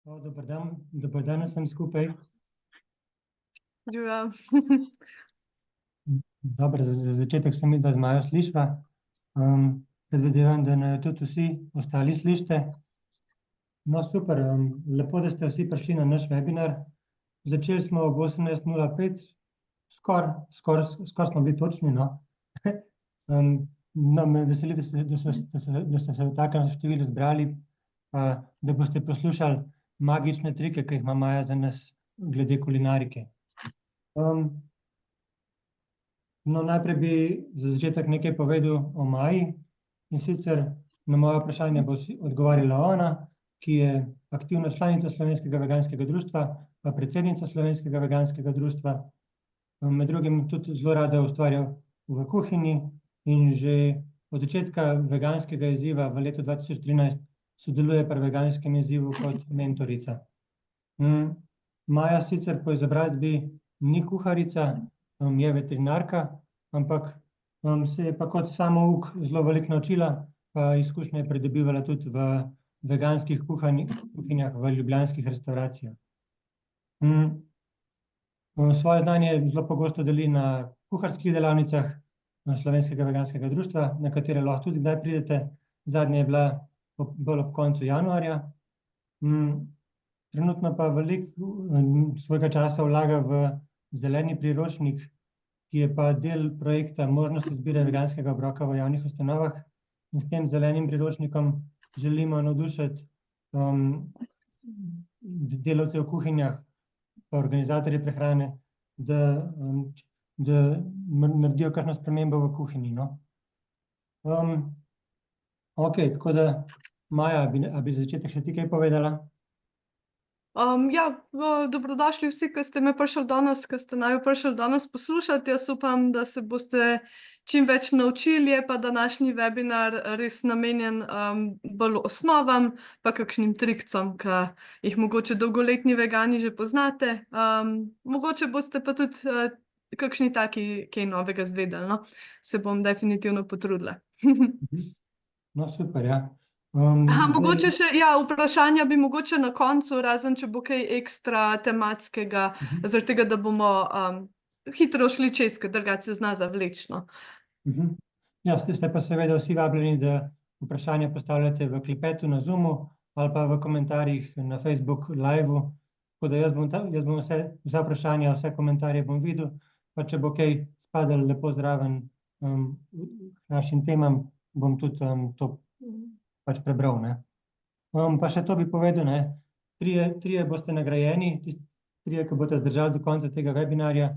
Dober dan vsem skupaj. Živijo. Dobro, za začetek se mi, da z Majo slišva. Predvidevam, da ne tudi vsi ostali slišite. No, super, lepo, da ste vsi prišli na naš webinar. Začeli smo ob 18:05, skoraj smo bili točni, no. No, me veseli, da ste se v takem številu zbrali, da boste poslušali magične trike, ki jih ima Maja za nas glede kulinarike. No, najprej bi za začetek nekaj povedal o Maji, in sicer na moje vprašanje bo odgovarjala ona, ki je aktivna članica Slovenskega veganskega društva, pa predsednica Slovenskega veganskega društva. Med drugim tudi zelo rada ustvarja v kuhinji in že od začetka veganskega izziva v letu 2013 sodeluje pri veganskem izzivu kot mentorica. Maja sicer po izobrazbi ni kuharica, je veterinarka, ampak se je pa kot samouk zelo veliko naučila, pa izkušnje je pridobivala tudi v veganskih kuhinjah v ljubljanskih restavracijah. Svoje znanje zelo pogosto deli na kuharskih delavnicah Slovenskega veganskega društva, na katere lahko tudi kdaj pridete. Zadnja je bila bolj ob koncu januarja. Trenutno pa veliko svojega časa vlaga v zeleni priročnik, ki je pa del projekta Možnost izbire veganskega obroka v javnih ustanovah. In s tem zelenim priročnikom želimo navdušiti delavce v kuhinjah pa organizatorje prehrane, da naredijo kakšno spremembo v kuhinji, no. Okej, tako da, Maja, a bi za začetek še ti kaj povedala? Dobrodošli vsi, ki ste naju prišli danes poslušati. Jaz upam, da se boste čim več naučili. Je pa današnji webinar res namenjen bolj osnovam pa kakšnim trikcem, ki jih mogoče dolgoletni vegani že poznate. Mogoče boste pa tudi kakšni taki kaj novega izvedeli, no. Se bom definitivno potrudila. No, super, ja. Mogoče še, vprašanja bi mogoče na koncu, razen če bo kaj ekstra tematskega, zaradi tega, da bomo hitro šli čez, ker drugače se zna zavleči, no. Ja, ste pa seveda vsi vabljeni, da vprašanja postavljate v klepetu na Zoomu ali pa v komentarjih na Facebook liveu. Tako da jaz bom vsa vprašanja, vse komentarje bom videl, pa če bo kaj spadalo lepo zraven našim temam, bom tudi to pač prebral, ne. Pa še to bi povedal, ne, trije boste nagrajeni, tisti trije, ki boste zdržali do konca tega webinarja,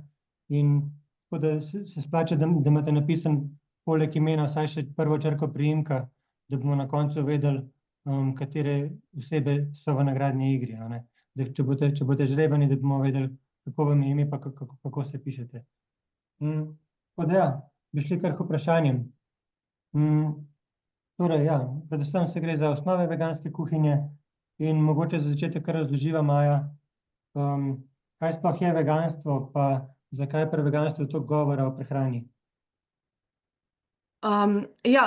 in tako da se splača, da imate napisan poleg imena vsaj še prvo črko priimka, da bomo na koncu vedeli, katere osebe so v nagradni igri, a ne. Da če boste žrebani, da bomo vedeli, kako vam je ime pa kako se pišete. Tako da ja, bi šli kar k vprašanjem. Torej, ja, predvsem se gre za osnove veganske kuhinje in mogoče za začetek kar razloživa Maja, kaj sploh je veganstvo, pa zakaj pri veganstvu toliko govora o prehrani.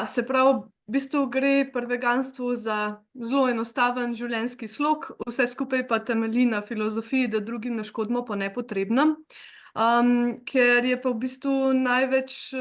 Se pravi, v bistvu gre pri veganstvu za zelo enostaven življenjski slog, vse skupaj pa temelji na filozofiji, da drugim ne škodimo po nepotrebnem. Ker je pa v bistvu največ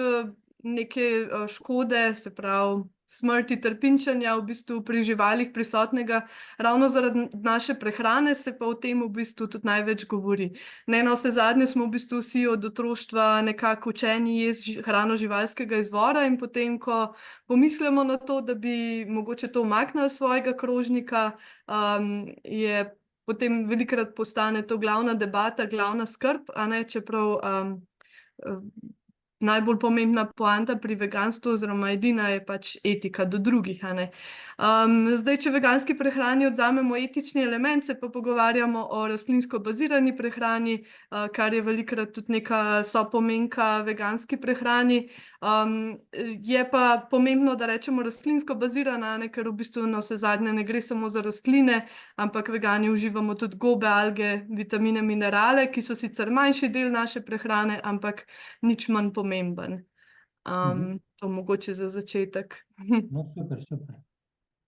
neke škode, se pravi smrti, trpinčenja v bistvu pri živalih prisotnega ravno zaradi naše prehrane, se pa o tem v bistvu tudi največ govori. Navsezadnje smo v bistvu vsi od otroštva nekako učeni jesti hrano živalskega izvora in potem, ko pomislimo na to, da bi mogoče to umaknili iz svojega krožnika, je potem velikokrat postane to glavna debata, glavna skrb, a ne, čeprav najbolj pomembna poanta pri veganstvu oziroma edina je pač etika do drugih, a ne. Zdaj, če veganski prehrani odvzamemo etični element, se pa pogovarjamo o rastlinsko bazirani prehrani, kar je velikokrat tudi neka sopomenka veganski prehrani. Je pa pomembno, da rečemo rastlinsko bazirana, a ne, ker v bistvu navsezadnje ne gre samo za rastline, ampak vegani uživamo tudi gobe, alge, vitamine, minerale, ki so sicer manjši del naše prehrane, ampak nič manj pomemben. To mogoče za začetek. No, super.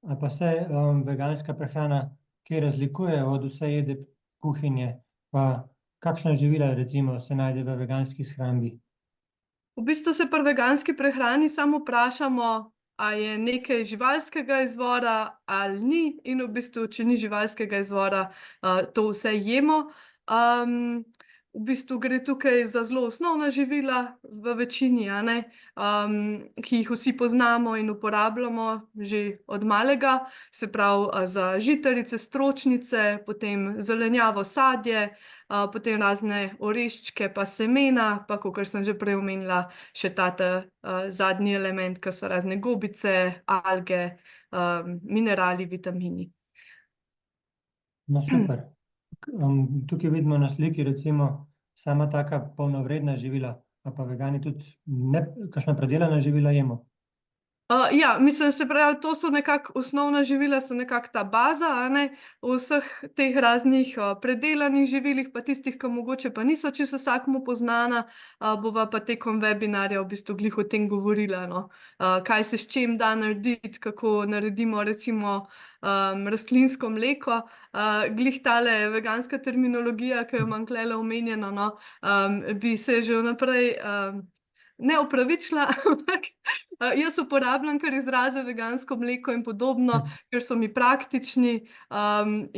A pa saj veganska prehrana kaj razlikuje od vse jede kuhinje, pa kakšna živila recimo se najde v veganski shrambi? V bistvu se pri veganski prehrani samo vprašamo, a je nekaj živalskega izvora ali ni, in v bistvu, če ni živalskega izvora, to vse jemo. V bistvu gre tukaj za zelo osnovna živila v večini, a ne, ki jih vsi poznamo in uporabljamo že od malega, se pravi, za žitarice, stročnice, potem zelenjavo, sadje, potem razne oreščke pa semena, pa kakor sem že prej omenila, še ta zadnji element, ki so razne gobice, alge, minerali, vitamini. No, super. Tukaj vidimo na sliki recimo sama taka polnovredna živila, a pa vegani tudi kakšna predelana živila jemo? Ja, mislim, se pravi, to so nekako osnovna živila, so nekako ta baza, a ne, v vseh teh raznih predelanih živilih, pa tistih, ki mogoče pa niso čisto vsakemu poznana, bova pa tekom webinarja v bistvu glih o tem govorila, no. Kaj se s čim da narediti, kako naredimo recimo rastlinsko mleko. Glih tale veganska terminologija, ki jo imam tulele omenjeno, no, bi se že vnaprej ne opravičila, ampak jaz uporabljam kar izraze vegansko mleko in podobno, ker so mi praktični,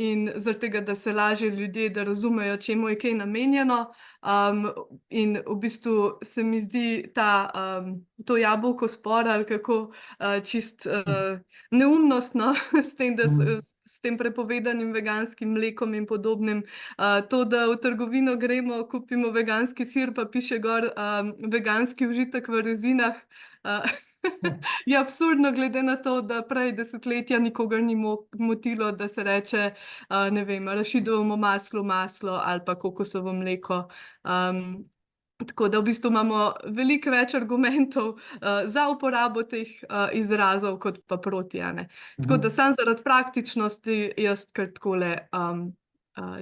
in zaradi tega, da se lažje ljudje, da razumejo, čemu je kaj namenjeno. In v bistvu se mi zdi to jabolko spora ali kako čist neumnost, no, s tem, da s tem prepovedanim veganskim mlekom in podobnim. To, da v trgovino gremo, kupimo veganski sir, pa piše gor veganski užitek v rezinah, je absurdno, glede na to, da prej desetletja nikogar ni motilo, da se reče, ne vem, arašidovo maslo ali pa kokosovo mleko. Tako da v bistvu imamo veliko več argumentov za uporabo teh izrazov, kot pa proti, a ne. Tako da samo zaradi praktičnosti jaz kar takole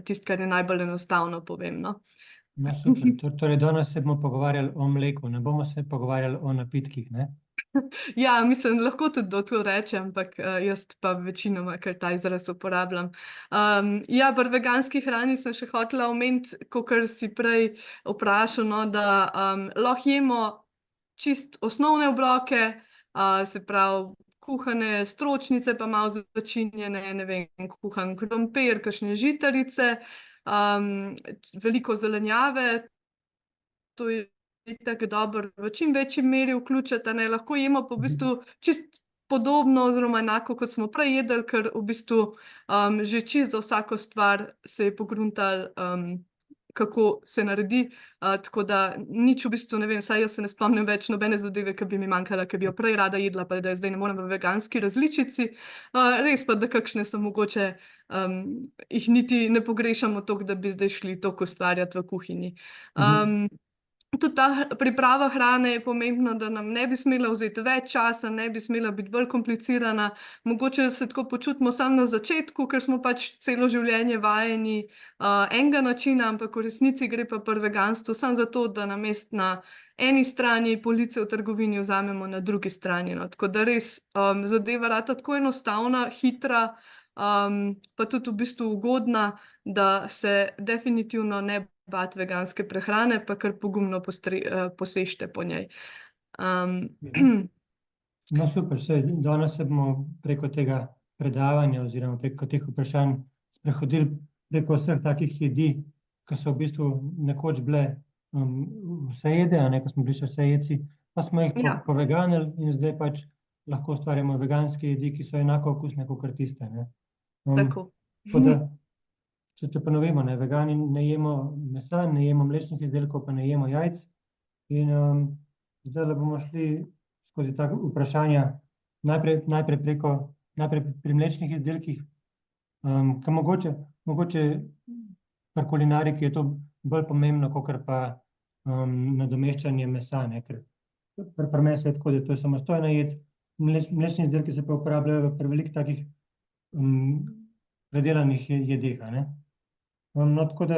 tisto, kar je najbolj enostavno, povem, no. No, super. Torej danes se bomo pogovarjali o mleku, ne bomo se pogovarjali o napitkih, ne? Ja, mislim, lahko tudi kdo to reče, ampak jaz pa večinoma kar ta izraz uporabljam. Ja, pri veganski hrani sem še hotela omeniti, kakor si prej vprašal, no, da lahko jemo čist osnovne obroke, se pravi kuhane stročnice, pa malo začinjene, ne vem, kuhan krompir, kakšne žitarice, veliko zelenjave, to je itak dobro v čim večji meri vključiti, a ne, lahko jemo pa v bistvu čisto podobno oziroma enako, kot smo prej jedli, ker v bistvu že čisto za vsako stvar se je pogruntalo, kako se naredi, tako da nič v bistvu ne vem, saj jaz se ne spomnim več nobene zadeve, ki bi mi manjkala, ki bi jo prej rada jedla, pa da jo zdaj ne morem v veganski različici. Res pa, da kakšne so mogoče, jih niti ne pogrešamo toliko, da bi zdaj šli toliko ustvarjati v kuhinji. Tudi ta priprava hrane je pomembno, da nam ne bi smela vzeti več časa, ne bi smela biti bolj komplicirana. Mogoče se tako počutimo samo na začetku, ker smo pač celo življenje vajeni enega načina, ampak v resnici gre pa pri veganstvu samo za to, da namesto na eni strani police v trgovini vzamemo na drugi strani, no. Tako da res zadeva rata tako enostavna, hitra, pa tudi v bistvu ugodna, da se definitivno ne bati veganske prehrane, pa kar pogumno posežite po njej. No, super, saj danes se bomo preko tega predavanja oziroma preko teh vprašanj sprehodili preko vseh takih jedi, ki so v bistvu nekoč bile vse jede, a ne, ko smo bili še vsejedci, pa smo jih poveganili in zdaj pač lahko ustvarjamo veganske jedi, ki so enako okusne kakor tiste, ne. Tako. Tako da, če ponovimo, ne, vegani ne jemo mesa, ne jemo mlečnih izdelkov, pa ne jemo jajc. In zdajle bomo šli skozi ta vprašanja najprej pri mlečnih izdelkih, ke mogoče pri kulinariki je to bolj pomembno kakor pa nadomeščanje mesa, ne, ker pri mesu je tako, da to je samostojna jed, mlečni izdelki se pa uporabljajo pri veliko takih predelanih jedeh, a ne. No, tako da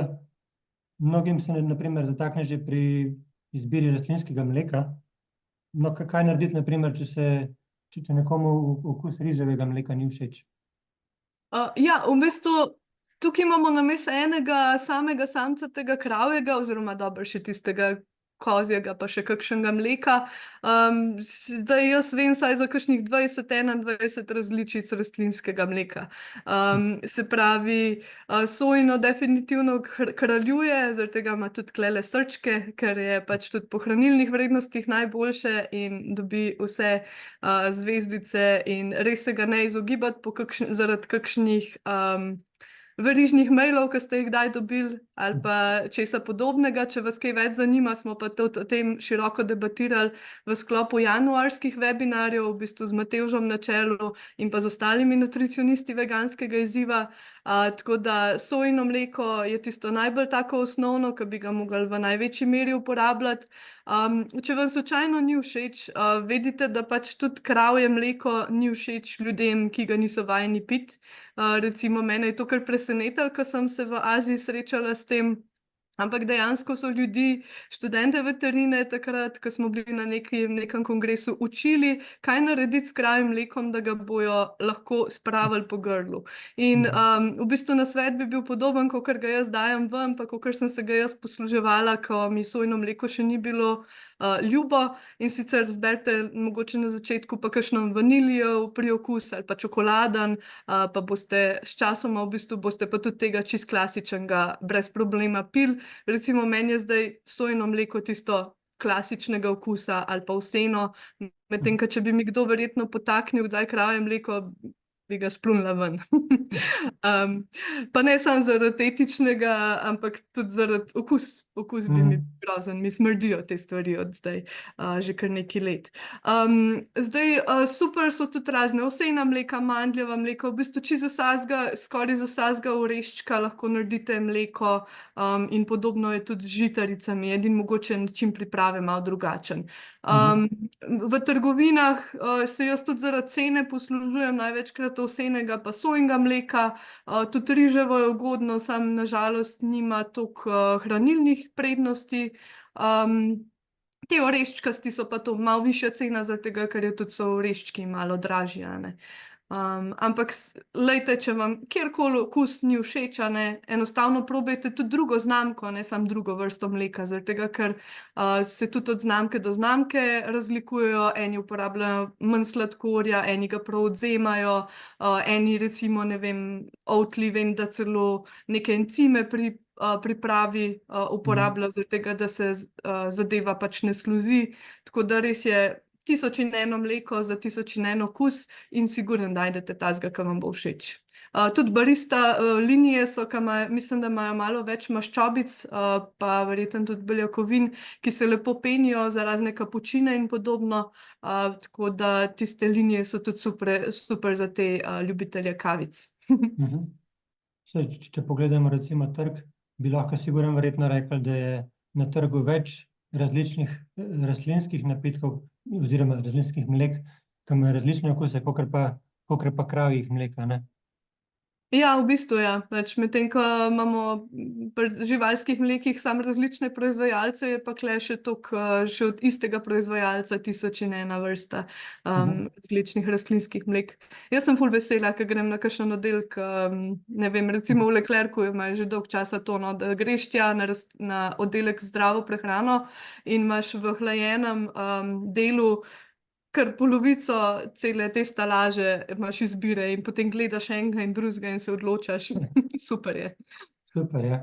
mnogim se na primer zatakne že pri izbiri rastlinskega mleka. No, kaj narediti, na primer, če nekomu okus riževega mleka ni všeč? Ja, v bistvu tukaj imamo namesto enega samega samcatega kravjega, oziroma dobro še tistega kozjega, pa še kakšnega mleka. Zdaj jaz vem saj za kakšnih 20-21 različic rastlinskega mleka. Se pravi, sojino definitivno kraljuje, zaradi tega ima tudi tlele srčke, ker je pač tudi po hranilnih vrednostih najboljše in dobi vse zvezdice in res se ga ne izogibati zaradi kakšnih verižnih mailov, ki ste jih kdaj dobili ali pa česa podobnega. Če vas kaj več zanima, smo pa tudi o tem široko debatirali v sklopu januarskih webinarjev, v bistvu z Matevžem na čelu in pa z ostalimi nutricionisti veganskega izziva. Tako da sojino mleko je tisto najbolj tako osnovno, ki bi ga mogli v največji meri uporabljati. Če vam slučajno ni všeč, vedite, da pač tudi kravje mleko ni všeč ljudem, ki ga niso vajeni piti. Recimo mene je to kar presenetilo, ko sem se v Aziji srečala s tem. Ampak dejansko so ljudi, študente veterine takrat, ko smo bili na nekem kongresu, učili, kaj narediti s kravjim mlekom, da ga bojo lahko spravili po grlu. In v bistvu nasvet bi bil podoben, kakor ga jaz dajem ven, pa kakor sem se ga jaz posluževala, ko mi sojino mleko še ni bilo ljubo. In sicer zberite mogoče na začetku pa kakšno vanilijev priokus ali pa čokoladen, pa boste s časoma v bistvu boste pa tudi tega čist klasičnega brez problema pil. Recimo meni je zdaj sojino mleko tisto klasičnega okusa ali pa vseeno, medtem, če bi mi kdo verjetno potaknil, kdaj kravje mleko, bi ga splunila ven. Pa ne samo zaradi etičnega, ampak tudi zaradi okus bi mi grozen, mi smrdijo te stvari od zdaj, že kar nekaj let. Zdaj, super so tudi razne ovsejna mleka, mandljeva mleka, v bistvu čisto skoraj za vsakega oreščka lahko naredite mleko, in podobno je tudi z žitaricami, edino mogoče način priprave malo drugačen. V trgovinah se jaz tudi zaradi cene poslužujem največkrat ovsejnega pa sojinega mleka, tudi riževo je ugodno, samo na žalost nima toliko hranilnih prednosti. Te oreščkasti so pa to malo višja cena, zaradi tega, ker so oreščki malo dražji, a ne. Ampak lejte, če vam kjerkoli okus ni všeč, a ne, enostavno probajte tudi drugo znamko, ne samo drugo vrsto mleka, zaradi tega, ker se tudi od znamke do znamke razlikujejo, eni uporabljajo manj sladkorja, eni ga prav odvzemajo, eni recimo, ne vem, Oatly vem, da celo neke encime pri pripravi uporabljajo, zaradi tega, da se zadeva pač ne sluzi. Tako da res je 1001 mleko za 1001 okus in sigurno najdete tazga, ki vam bo všeč. Tudi barista linije so, mislim, da imajo malo več maščobic, pa verjetno tudi beljakovin, ki se lepo penijo za razne kapučine in podobno, tako da tiste linije so tudi super za te ljubitelje kavic. Če pogledamo recimo trg, bi lahko sigurno verjetno rekli, da je na trgu več različnih rastlinskih napitkov oziroma rastlinskih mlek, ki imajo različne okuse, kakor pa kravjih mleka, ne? Ja, v bistvu ja. Medtem ko imamo pri živalskih mlekih samo različne proizvajalce, je pa tule še od istega proizvajalca 1001 vrsta različnih rastlinskih mlek. Jaz sem ful vesela, ker grem na kakšen oddelek, ne vem, recimo v Leclercu imajo že dolgo časa to, no, da greš tja na oddelek zdravo prehrano in imaš v hlajenem delu kar polovico cele te stalaže imaš izbire in potem gledaš enega in drugega in se odločaš. Super je. Super, ja.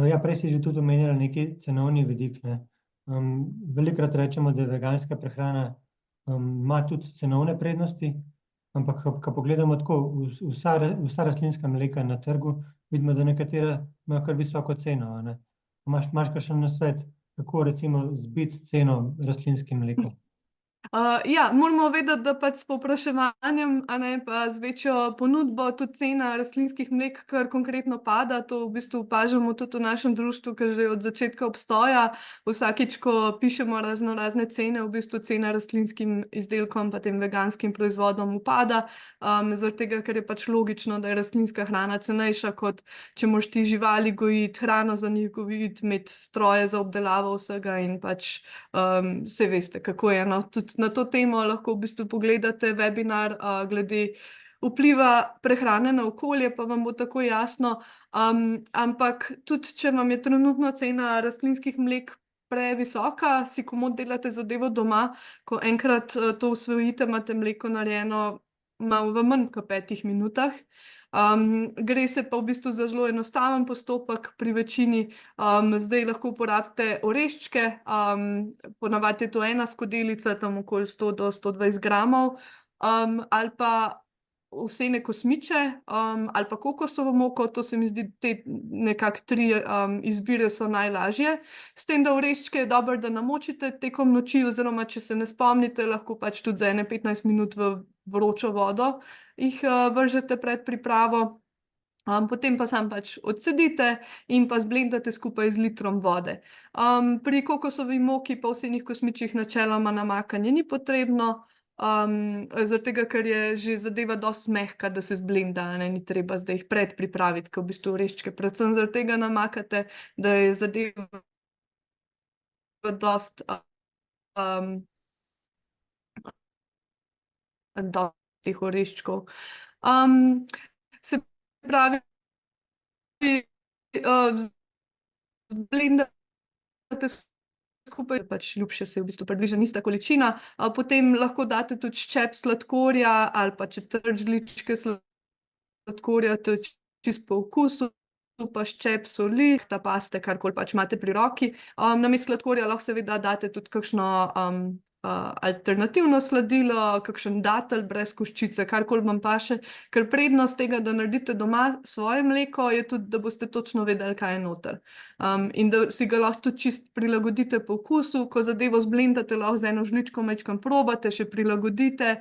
Ja, prej si že tudi omenjala neki cenovni vidik, ne. Velikokrat rečemo, da veganska prehrana ima tudi cenovne prednosti, ampak ko pogledamo tako vsa rastlinska mleka na trgu, vidimo, da nekatera imajo kar visoko ceno, a ne. Imaš kakšen nasvet, kako recimo zbiti ceno rastlinskim mlekom? Ja, moramo vedeti, da pač s povpraševanjem, a ne, pa z večjo ponudbo tudi cena rastlinskih mlek kar konkretno pada. To v bistvu opažamo tudi v našem društvu, ker že od začetka obstoja vsakič, ko pišemo razne cene, v bistvu cena rastlinskim izdelkom pa tem veganskim proizvodom upada, zaradi tega, ker je pač logično, da je rastlinska hrana cenejša, kot če moraš ti živali gojiti, hrano za njih gojiti, imeti stroje za obdelavo vsega in pač saj veste, kako je, no. Tudi na to temo lahko v bistvu pogledate webinar glede vpliva prehrane na okolje, pa vam bo tako jasno. Ampak tudi, če vam je trenutno cena rastlinskih mlek previsoka, si komot delate zadevo doma, ko enkrat to usvojite, imate mleko narejeno malo v manj kot 5 minutah. Gre se pa v bistvu za zelo enostaven postopek pri večini. Zdaj lahko uporabite oreščke, ponavadi je to ena skodelica, tam okoli 100 do 120 gramov, ali pa ovsene kosmiče, ali pa kokosovo moko, to se mi zdi, te nekako 3 izbire so najlažje. S tem, da oreščke je dobro, da namočite tekom noči, oziroma če se ne spomnite, lahko pač tudi za ene 15 minut v vročo vodo jih vržete pred pripravo. Potem pa samo pač odcedite in pa zblendate skupaj z litrom vode. Pri kokosovi moki pa ovsenih kosmičih načeloma namakanje ni potrebno, zaradi tega, ker je že zadeva dosti mehka, da se zblenda, ni treba zdaj jih predpripraviti, ker v bistvu oreščke predvsem zaradi tega namakate, da je zadeva dosti teh oreščkov. Se pravi, zblendate skupaj, pač ljubše se je v bistvu približno ista količina, potem lahko date tudi ščep sladkorja ali pa četrt žličke sladkorja, to je čisto po okusu, pa ščep soli, ta paste, karkoli pač imate pri roki. Namesto sladkorja lahko seveda date tudi kakšno alternativno sladilo, kakšen datelj brez koščice, karkoli vam paše, ker prednost tega, da naredite doma svoje mleko, je tudi, da boste točno vedeli, kaj je noter. In da si ga lahko tudi čisto prilagodite po okusu, ko zadevo zblendate, lahko z eno žličko majčkeno probate, še prilagodite,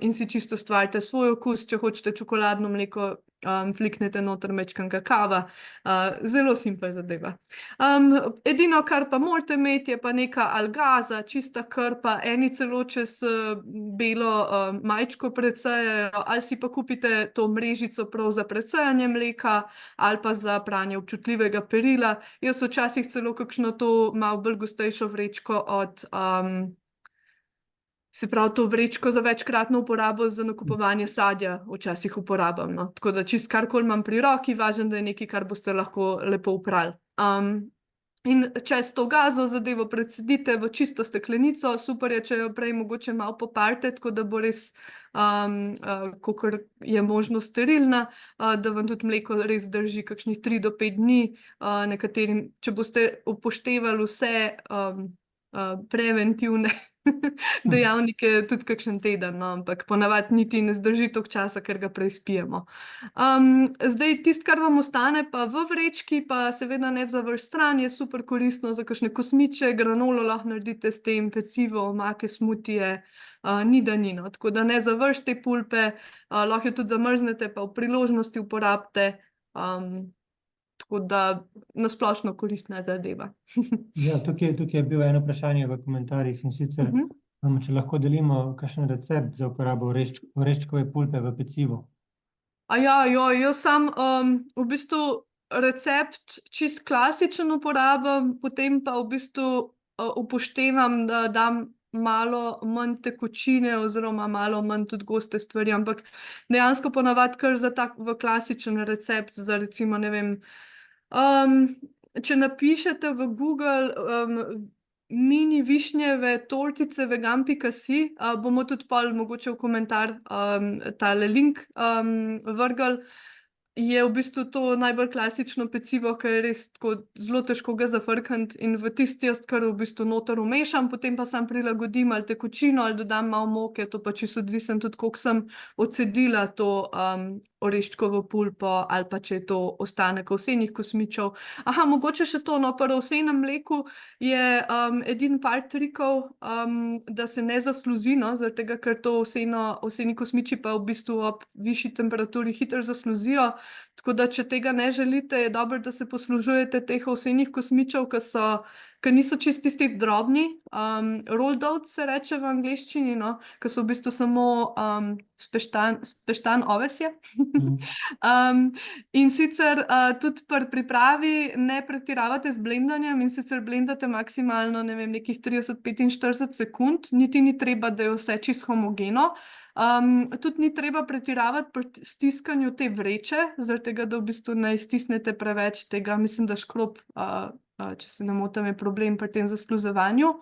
in si čisto ustvarite svoj okus. Če hočete čokoladno mleko, fliknete noter majčkeno kakava. Zelo simpel zadeva. Edino, kar pa morate imeti, je pa neka algaza, čista krpa, eni celo čez belo majčko precejajo, ali si pa kupite to mrežico prav za precejanje mleka, ali pa za pranje občutljivega perila. Jaz včasih celo kakšno to malo bolj gostejšo vrečko se pravi, to vrečko za večkratno uporabo za nakupovanje sadja včasih uporabljam, no. Tako da čisto karkoli imam pri roki, važno, da je nekaj, kar boste lahko lepo oprali. In čez to gazo zadevo precedite v čisto steklenico, super je, če jo prej mogoče malo poparite, tako da bo res, kakor je možno sterilna, da vam tudi mleko res drži kakšnih 3 do 5 dni, nekaterim, če boste upoštevali vse preventivne dejavnike, tudi kakšen teden, no, ampak ponavadi niti ne zdrži toliko časa, ker ga prej spijemo. Zdaj, tisto, kar vam ostane pa v vrečki, pa seveda ne za vrš stran, je super koristno za kakšne kosmiče, granolo lahko naredite s tem, pecivo, omake, smutije, ni da ni, no. Tako da ne za vrš te pulpe, lahko jo tudi zamrznete, pa v priložnosti uporabite, tako da na splošno koristna zadeva. Ja, tukaj je bilo eno vprašanje v komentarjih, in sicer, če lahko delimo kakšen recept za uporabo oreščkove pulpe v pecivu. Jaz sam v bistvu recept čist klasičen uporabim, potem pa v bistvu upoštevam, da dam malo manj tekočine oziroma malo manj tudi goste stvari, ampak dejansko ponavadi kar za tak v klasičen recept, za recimo, ne vem, če napišete v Google mini višnjeve tortice vegan.si, bomo tudi pol mogoče v komentar tale link vrgli. Je v bistvu to najbolj klasično pecivo, ki je res tako zelo težko ga zafrkniti, in v tisti jaz kar v bistvu noter vmešam, potem pa samo prilagodim ali tekočino ali dodam malo moke, to pa čisto odvisno tudi, koliko sem odcedila to oreščkovo pulpo, ali pa če je to ostanek ovsenih kosmičev. Mogoče še to, no, pri ovsenem mleku je edino par trikov, da se ne zasluzi, no, zaradi tega, ker to ovseni kosmiči pa v bistvu ob višji temperaturi hitro zasluzijo. Tako da, če tega ne želite, je dobro, da se poslužujete teh ovsenih kosmičev, ki niso čisto tisti drobni, rolled oats se reče v angleščini, no, ki so v bistvu samo speštan ovesje. In sicer tudi pri pripravi ne pretiravate z blendanjem, in sicer blendate maksimalno, ne vem, nekih 30-45 sekund, niti ni treba, da je vse čisto homogeno. Tudi ni treba pretiravati pri stiskanju te vreče, zaradi tega, da v bistvu ne stisnete preveč tega, mislim, da škrob, če se ne motim, je problem pri tem zaskluzovanju.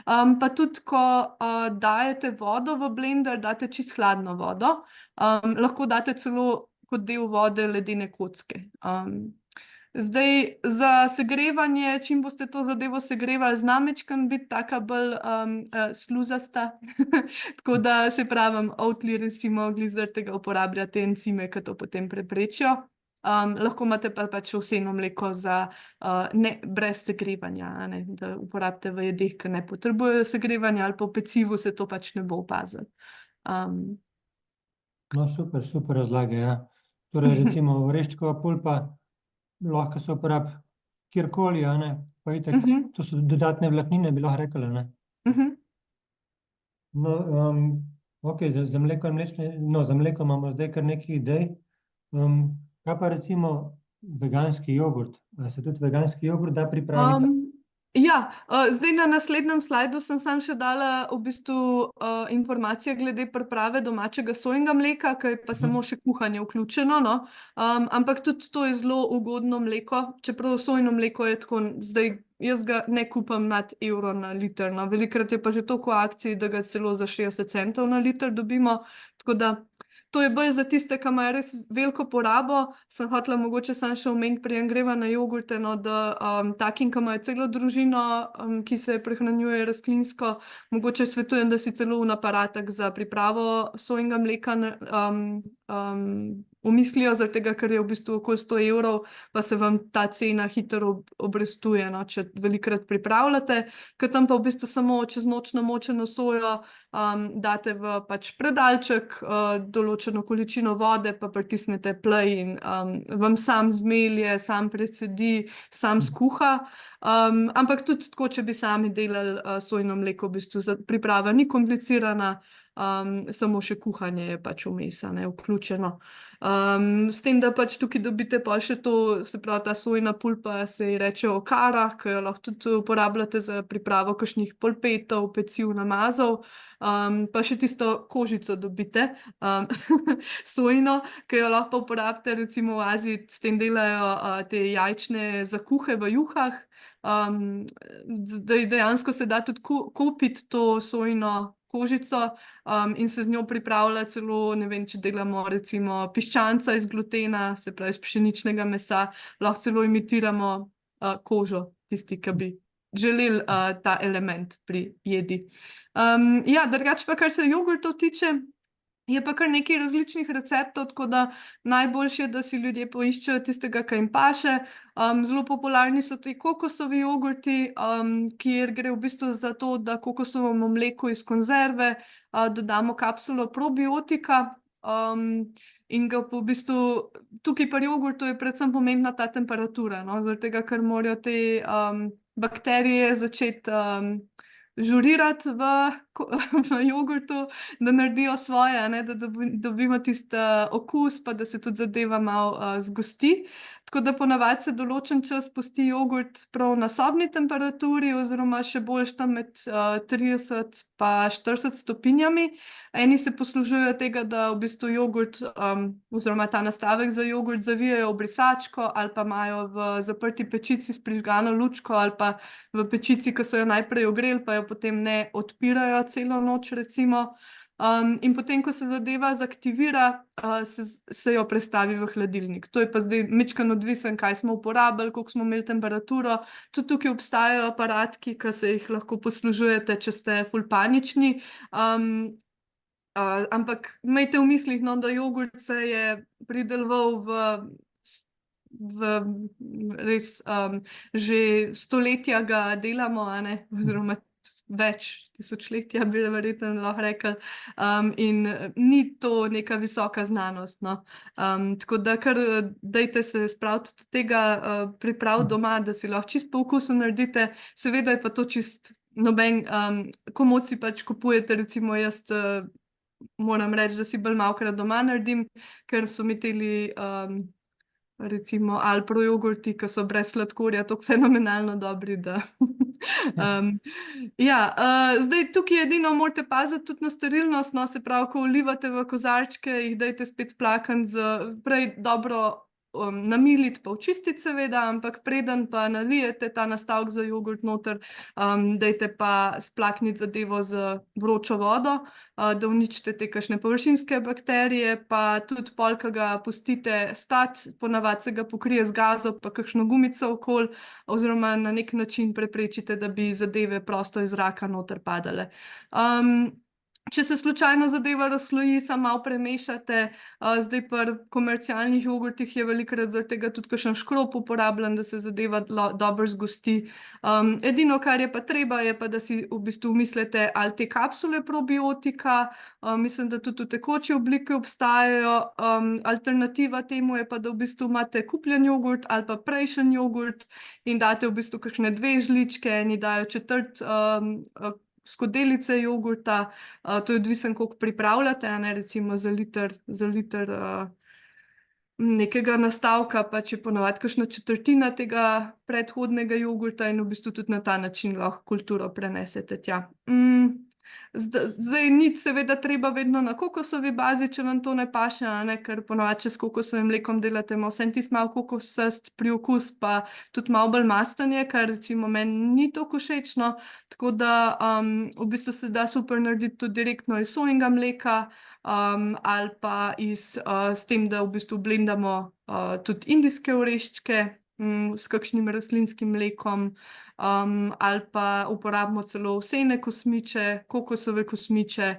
Pa tudi, ko dajete vodo v blender, date čist hladno vodo, lahko date celo kot del vode ledene kocke. Zdaj, za segrevanje, čim boste to zadevo segrevali, zna majčkeno biti taka bolj sluzasta. Tako da, se pravim, Oatly recimo glih zaradi tega uporablja te encime, ki to potem preprečijo. Lahko imate pa pač ovseno mleko za brez segrevanja, da uporabite v jedeh, ki ne potrebujejo segrevanja, ali pa v pecivu se to pač ne bo opazilo. No, super razlage, ja. Torej, recimo oreščkova pulpa lahko se uporabi kjerkoli, pa itak, to so dodatne vlaknine, bi lahko rekli, ne. No, okej, za mleko in za mleko imamo zdaj kar nekaj idej. Kaj pa recimo veganski jogurt? A se tudi veganski jogurt da pripraviti? Ja, zdaj na naslednjem slajdu sem samo še dala v bistvu informacije glede priprave domačega sojnega mleka, ki je pa samo še kuhanje vključeno, no. Ampak tudi to je zelo ugodno mleko, čeprav sojno mleko je tako, zdaj jaz ga ne kupam nad evro na liter, no. Velikokrat je pa že toliko v akciji, da ga celo za 60 centov na liter dobimo, tako da to je bolj za tiste, ki imajo res veliko porabo. Sem hotela mogoče samo še omeniti pri greva na jogurte, no, da takim, ki imajo celo družino, ki se prehranjuje rastlinsko, mogoče svetujem, da si celo v aparatek za pripravo sojnega mleka umislijo, zaradi tega, ker je v bistvu okoli 100 evrov, pa se vam ta cena hitro obrestuje, no, če velikokrat pripravljate, ker tam pa v bistvu samo čez noč namočeno sojo date v pač predalček, določeno količino vode, pa pritisnete play in vam sam zmelje, sam precedi, sam skuha. Ampak tudi tako, če bi sami delali sojno mleko, v bistvu priprava ni komplicirana, samo še kuhanje je pač vmes, vključeno. S tem, da pač tukaj dobite pa še to, se pravi, ta sojna pulpa se ji reče okara, ki jo lahko tudi uporabljate za pripravo kakšnih polpetov, peciv, namazov, pa še tisto kožico dobite, sojno, ki jo lahko uporabite, recimo v Aziji s tem delajo te jajčne zakuhe v juhah. Zdaj dejansko se da tudi kupiti to sojno kožico in se z njo pripravlja celo, ne vem, če delamo recimo piščanca iz glutena, se pravi iz pšeničnega mesa, lahko celo imitiramo kožo, tisti, ki bi želeli ta element pri jedi. Ja, drugače pa, kar se jogurtov tiče, je pa kar nekaj različnih receptov, tako da najboljše je, da si ljudje poiščejo tistega, ki jim paše. Zelo popularni so ti kokosovi jogurti, kjer gre v bistvu za to, da kokosovemu mleku iz konzerve dodamo kapsulo probiotika in ga v bistvu, tukaj pri jogurtu je predvsem pomembna ta temperatura, no, zaradi tega, ker morajo te bakterije začeti žurirati v jogurtu, da naredijo svoje, da dobimo tisti okus, pa da se tudi zadeva malo zgosti. Tako da ponavadi se določen čas pusti jogurt prav na sobni temperaturi oziroma še boljše tam med 30 pa 40 stopinjami. Eni se poslužujejo tega, da v bistvu jogurt oziroma ta nastavek za jogurt zavijajo v brisačko ali pa imajo v zaprti pečici s prižgano lučko ali pa v pečici, ki so jo najprej ogreli, pa jo potem ne odpirajo celo noč recimo. In potem, ko se zadeva zaktivira, se jo prestavi v hladilnik. To je pa zdaj majčkeno odvisen, kaj smo uporabili, koliko smo imeli temperaturo. Tudi tukaj obstajajo aparatki, ki se jih lahko poslužujete, če ste ful panični. Ampak imejte v mislih, no, da jogurt se je prideloval v res že stoletja ga delamo, oziroma več tisočletja bi verjetno lahko rekli, in ni to neka visoka znanost, no. Tako da kar dajte se spraviti tega priprav doma, da si lahko čisto po okusu naredite, seveda je pa to čisto noben, komot si pač kupujete, recimo jaz moram reči, da si bolj malokrat doma naredim, ker so mi teli recimo Alpro jogurti, ki so brez sladkorja tako fenomenalno dobri, da ja, zdaj tukaj edino morate paziti tudi na sterilnost, no, se pravi, ko vlivate v kozarčke, jih dajte spet splakati prej dobro namiliti pa očistiti seveda, ampak preden pa nalijete ta nastavek za jogurt noter, dajte pa splakniti zadevo z vročo vodo, da uničite te kakšne površinske bakterije, pa tudi pol, ko ga pustite stati, ponavadi se ga pokrije z gazo pa kakšno gumico okoli, oziroma na nek način preprečite, da bi zadeve prosto iz zraka noter padale. Če se slučajno zadeva razsloji, samo malo premešate, zdaj pri komercialnih jogurtih je velikokrat zaradi tega tudi kakšen škrop uporabljen, da se zadeva dobro zgosti. Edino, kar je pa treba, je pa, da si v bistvu mislite, ali te kapsule probiotika, mislim, da tudi v tekoči obliki obstajajo. Alternativa temu je pa, da v bistvu imate kupljen jogurt ali pa prejšnji jogurt in date v bistvu kakšne 2 žličke, eni dajo četrt skodelice jogurta, to je odvisen, koliko pripravljate, a ne, recimo za liter nekega nastavka, pač je ponavadi kakšna četrtina tega predhodnega jogurta in v bistvu tudi na ta način lahko kulturo prenesete tja. Zdaj ni seveda treba vedno na kokosovi bazi, če vam to ne paše, a ne, ker ponavadi, če s kokosovim mlekom delate, ima vseeno tisti malo kokosast priokus, pa tudi malo bolj mastanje, kar recimo meni ni toliko všečno, tako da v bistvu se da super narediti tudi direktno iz sojinega mleka, ali pa s tem, da v bistvu blendamo tudi indijske oreščke s kakšnim rastlinskim mlekom, ali pa uporabimo celo ovsene kosmiče, kokosove kosmiče,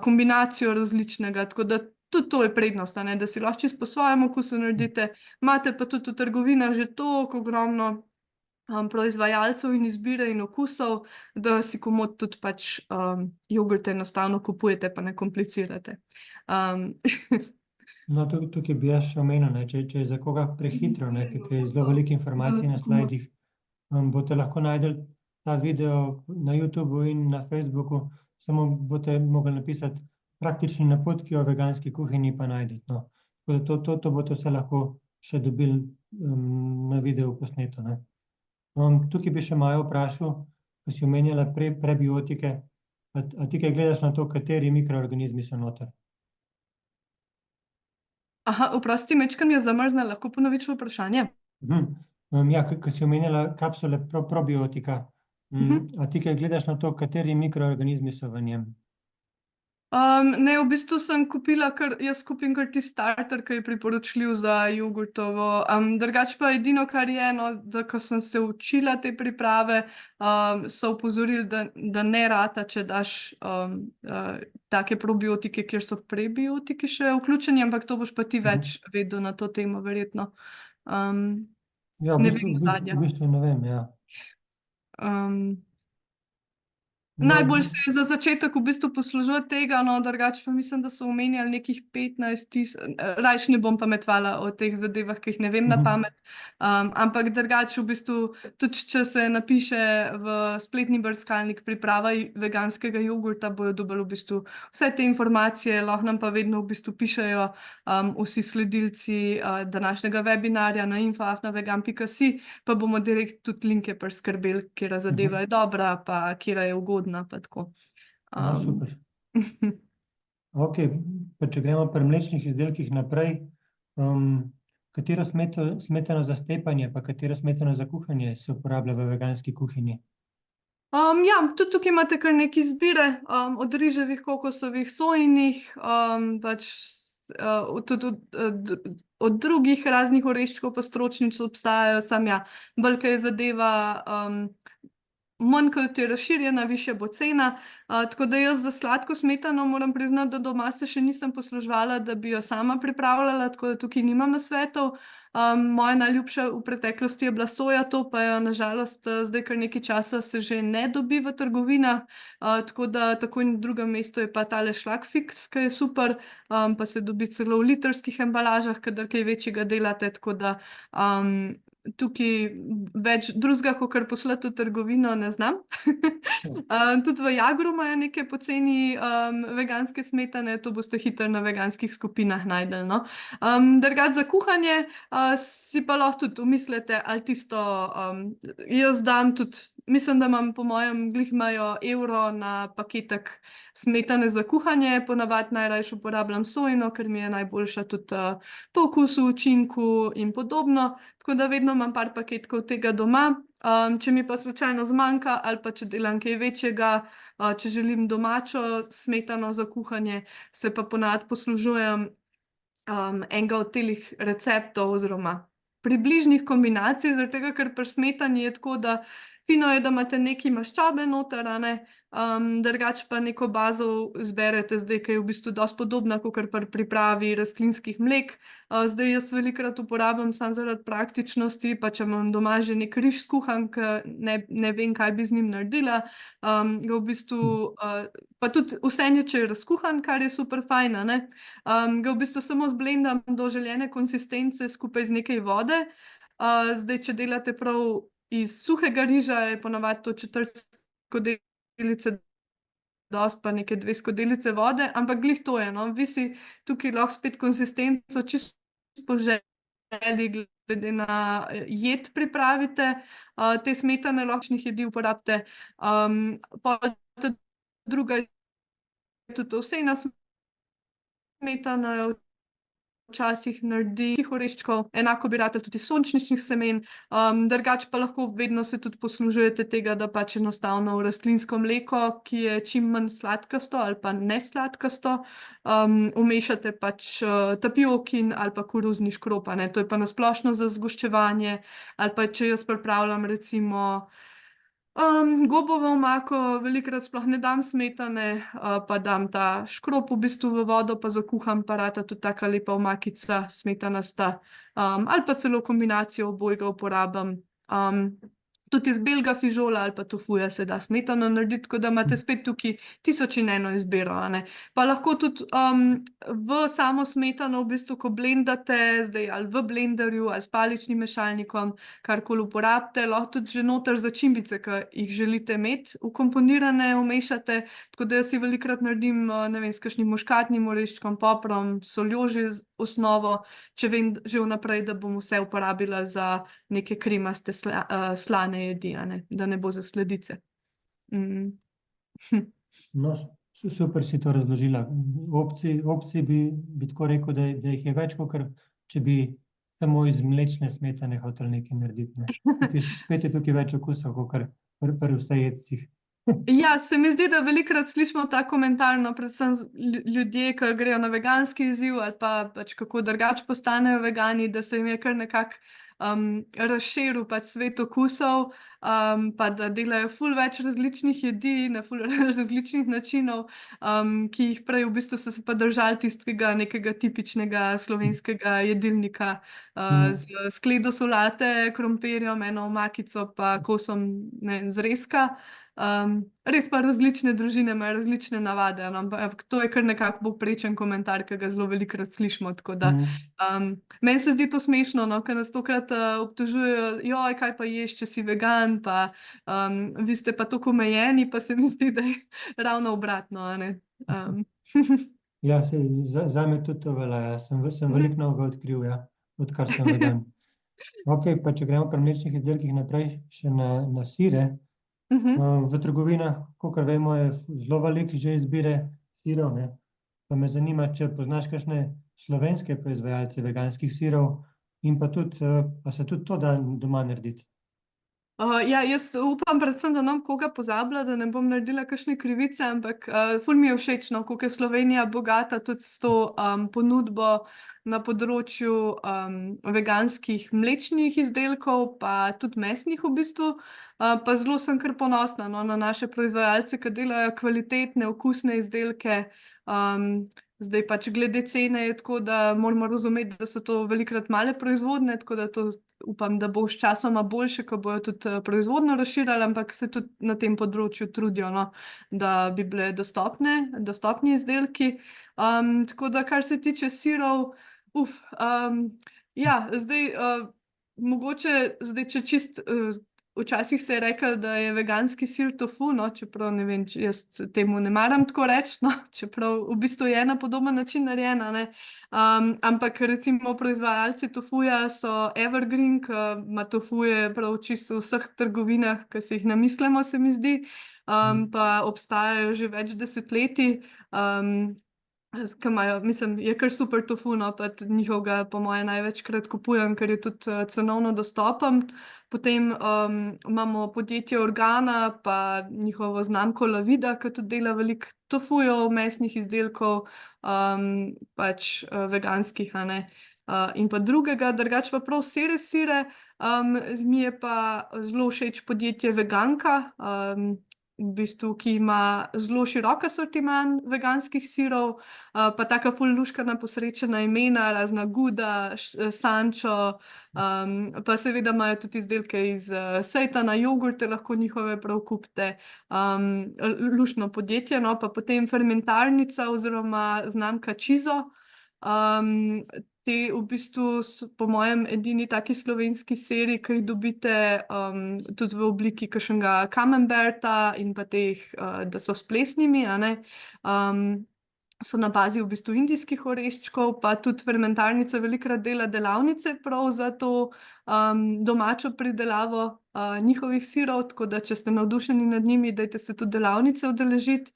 kombinacijo različnega, tako da tudi to je prednost, a ne, da si lahko čisto po svojem okusu naredite, imate pa tudi v trgovinah že toliko ogromno proizvajalcev in izbire in okusov, da si komot tudi pač jogurte enostavno kupujete, pa ne komplicirate. No, tukaj bi jaz še omenil, ne, če je za koga prehitro, ne, ker je zelo veliko informacij na slajdih, boste lahko najdli ta video na YouTubu in na Facebooku, samo boste mogli napisati praktični napotki o veganski kuhinji pa najdete, no. Tako da to boste vse lahko še dobili na videu posneto, ne. Tukaj bi še Majo vprašal, ko si omenjala prebiotike, a ti kaj gledaš na to, kateri mikroorganizmi so noter? Aha, oprosti, majčkeno mi je zamrznilo, lahko ponoviš vprašanje? Ja, ko si omenjala kapsule probiotika, a ti kaj gledaš na to, kateri mikroorganizmi so v njem? Ne, v bistvu sem kupila jaz kupim kar tisti starter, ki je priporočljiv za jogurtovo. Drugače pa edino, kar je, no, da ko sem se učila te priprave, so opozorili, da ne rata, če daš take probiotike, kjer so prebiotiki še vključeni, ampak to boš pa ti več vedel na to temo, verjetno. Ja, Ne vem zadnja. v bistvu ne vem, ja. Najbolj se je za začetek v bistvu poslužiti tega, no, drugače pa mislim, da so omenjali nekih 15 000, rajši ne bom pametvala o teh zadevah, ki jih ne vem na pamet, ampak drugače v bistvu, tudi če se napiše v spletni brskalnik priprava veganskega jogurta, bojo dobili v bistvu vse te informacije, lahko nam pa vedno v bistvu pišejo vsi sledilci današnjega webinarja na info@vegan.si, pa bomo direkt tudi linke priskrbeli, katera zadeva je dobra, pa katera je ugodna, pa tako. No, super. Okej, pa če gremo pri mlečnih izdelkih naprej, katero smetano za stepanje pa katero smetano za kuhanje se uporablja v veganski kuhinji? Ja, tudi tukaj imate kar nekaj izbire, od riževih, kokosovih, sojinih, pač tudi od drugih raznih oreščkov pa stročnic obstajajo, samo ja, bolj ko je zadeva manj kot je razširjena, višja bo cena, tako da jaz za sladko smetano moram priznati, da doma se še nisem posluževala, da bi jo sama pripravljala, tako da tukaj nimam nasvetov. Moja najljubša v preteklosti je bila soja, to pa jo na žalost zdaj kar nekaj časa se že ne dobi v trgovinah, tako da takoj na drugem mestu je pa tale šlakfiks, ki je super, pa se dobi celo v litrskih embalažah, kadar kaj večjega delate, tako da tukaj več drugega, kot kar poslati v trgovino, ne znam. Tudi v Jagru imajo neke poceni veganske smetane, to boste hitro na veganskih skupinah najdeli. No. Drugače za kuhanje si pa lahko tudi umislite, ali tisto, jaz dam tudi, mislim, da imam po mojem glih imajo evro na paketek smetane za kuhanje, ponavadi najrajši uporabljam sojino, ker mi je najboljša tudi po okusu, učinku in podobno, tako da vedno imam par paketkov tega doma. Če mi pa slučajno zmanjka ali pa če delam kaj večjega, če želim domačo smetano za kuhanje, se pa ponavadi poslužujem enega od telih receptov oziroma približnih kombinacij, zaradi tega, ker pri smetani je tako, da fino je, da imate nekaj maščobe noter, drugače pa neko bazo zberete zdaj, ki je v bistvu dosti podobna kakor pri pripravi rastlinskih mlek. Zdaj jaz velikokrat uporabljam samo zaradi praktičnosti, pa če imam doma že nek riž skuhan, ke ne vem, kaj bi z njim naredila, ga v bistvu, pa tudi vseeno, če je razkuhan, kar je super fajn, ga v bistvu samo zblendam do željene konsistence skupaj z nekaj vode. Zdaj, če delate prav iz suhega riža, je ponavadi to četrt skodelice dosti, pa neke 2 skodelice vode, ampak glih to je, no, vi si tukaj lahko spet konsistenco čisto po želji glede na jed pripravite, te smetane lahko jedi uporabite, pol druga je tudi ovsena smetana, jo včasih naredi oreščkov, enako bi ratalo tudi sončničnih semen, drugače pa lahko vedno se tudi poslužujete tega, da pač enostavno v rastlinsko mleko, ki je čim manj sladkasto ali pa nesladkasto, vmešate pač tapiokin ali pa koruzni škrop, to je pa na splošno za zgoščevanje, ali pa če jaz pripravljam recimo gobovo omako, velikokrat sploh ne dam smetane, pa dam ta škrop v bistvu v vodo, pa zakuham, pa rata tudi taka lepa omakica smetanasta, ali pa celo kombinacijo obojega uporabim. Tudi iz belega fižola ali pa tofuja se da smetano narediti, tako da imate spet tukaj 1000 in eno izbiro, Pa lahko tudi v samo smetano v bistvu, ko blendate, zdaj ali v blenderju ali s paličnim mešalnikom, karkoli uporabite, lahko tudi že noter začimbice, ki jih želite imeti vkomponirane, vmešate, tako da jaz si velikokrat naredim, ne vem, s kakšnim muškatnim oreščkom, poprom, soljo že z osnovo, če vem že vnaprej, da bom vse uporabila za neke kremaste slane jedi, da ne bo za sladice. No, super si to razložila. Opcij bi tako rekel, da jih je več, kakor če bi samo iz mlečne smetane hoteli nekaj narediti, ne. Spet je tukaj več okusov, kakor pri vsejedcih. Ja, se mi zdi, da velikokrat slišimo ta komentar, no, predvsem ljudje, ki grejo na veganski izziv ali pa pač kako drugače postanejo vegani, da se jim je kar nekako razširil pač svet okusov, pa da delajo ful več različnih jedi na ful različnih načinov, ki jih prej v bistvu so se pa držali tistega nekega tipičnega slovenskega jedilnika, s skledo solate, krompirjem, eno omakico pa kosom, ne vem, zrezka. Res pa različne družine imajo različne navade, ampak to je kar nekako povprečen komentar, ki ga zelo velikokrat slišimo, tako da meni se zdi to smešno, no, ker nas tokrat obtožujejo, joj, kaj pa ješ, če si vegan, pa vi ste pa tako omejeni, pa se mi zdi, da je ravno obratno, Ja, zame tudi to velja, ja. Sem veliko novega odkril, ja, odkar sem vegan. Okej, pa če gremo pri mlečnih izdelkih naprej še na sire. V trgovinah, kakor vemo, je zelo veliko že izbire sirov, ne. Pa me zanima, če poznaš kakšne slovenske proizvajalce veganskih sirov in pa tudi, pa se tudi to da doma narediti. Ja, jaz upam predvsem, da ne bom koga pozabila, da ne bom naredila kakšne krivice, ampak ful mi je všeč, no, koliko je Slovenija bogata tudi s to ponudbo na področju veganskih mlečnih izdelkov, pa tudi mesnih v bistvu. Pa zelo sem kar ponosna, no, na naše proizvajalce, ki delajo kvalitetne, okusne izdelke. Zdaj pač glede cene je tako, da moramo razumeti, da so to velikokrat male proizvodnje, tako da to upam, da bo sčasoma boljše, ko bojo tudi proizvodnjo razširili, ampak se tudi na tem področju trudijo, no, da bi bile dostopni izdelki. Tako da, kar se tiče sirov, ja, zdaj mogoče zdaj, če čist, včasih se je rekel, da je veganski sir tofu, no, čeprav ne vem, če jaz temu ne maram tako reči, no, čeprav v bistvu je na podoben način narejena, ne. Ampak recimo proizvajalci tofuja so Evergreen, ki ima tofuje prav čisto v vseh trgovinah, ki si jih namislimo, se mi zdi. Pa obstajajo že več desetletij. Ki imajo, mislim, je kar super tofu, no, pa tudi njihovega po moje največkrat kupujem, ker je tudi cenovno dostopen. Potem imamo podjetje Organa, pa njihovo znamko La Vida, ki tudi dela veliko tofujev, mesnih izdelkov, pač veganskih, a ne. In pa drugega, drugače pa prav sire. Mi je pa zelo všeč podjetje Veganka, v bistvu, ki ima zelo širok asortiman veganskih sirov, pa taka ful luštkana posrečena imena, razna Gouda, Sancho, pa seveda imajo tudi izdelke iz sejtana, jogurte lahko njihove prav kupite. Luštno podjetje, no, pa potem fermentarnica oziroma znamka Čizo. Te v bistvu so po mojem edini taki slovenski siri, ki jih dobite tudi v obliki kakšnega camemberta in pa teh, da so s plesnimi, a ne. So na bazi v bistvu indijskih oreščkov, pa tudi fermentarnica velikokrat dela delavnice prav za to domačo pridelavo njihovih sirov, tako da če ste navdušeni nad njimi, dajte se tudi delavnice udeležiti.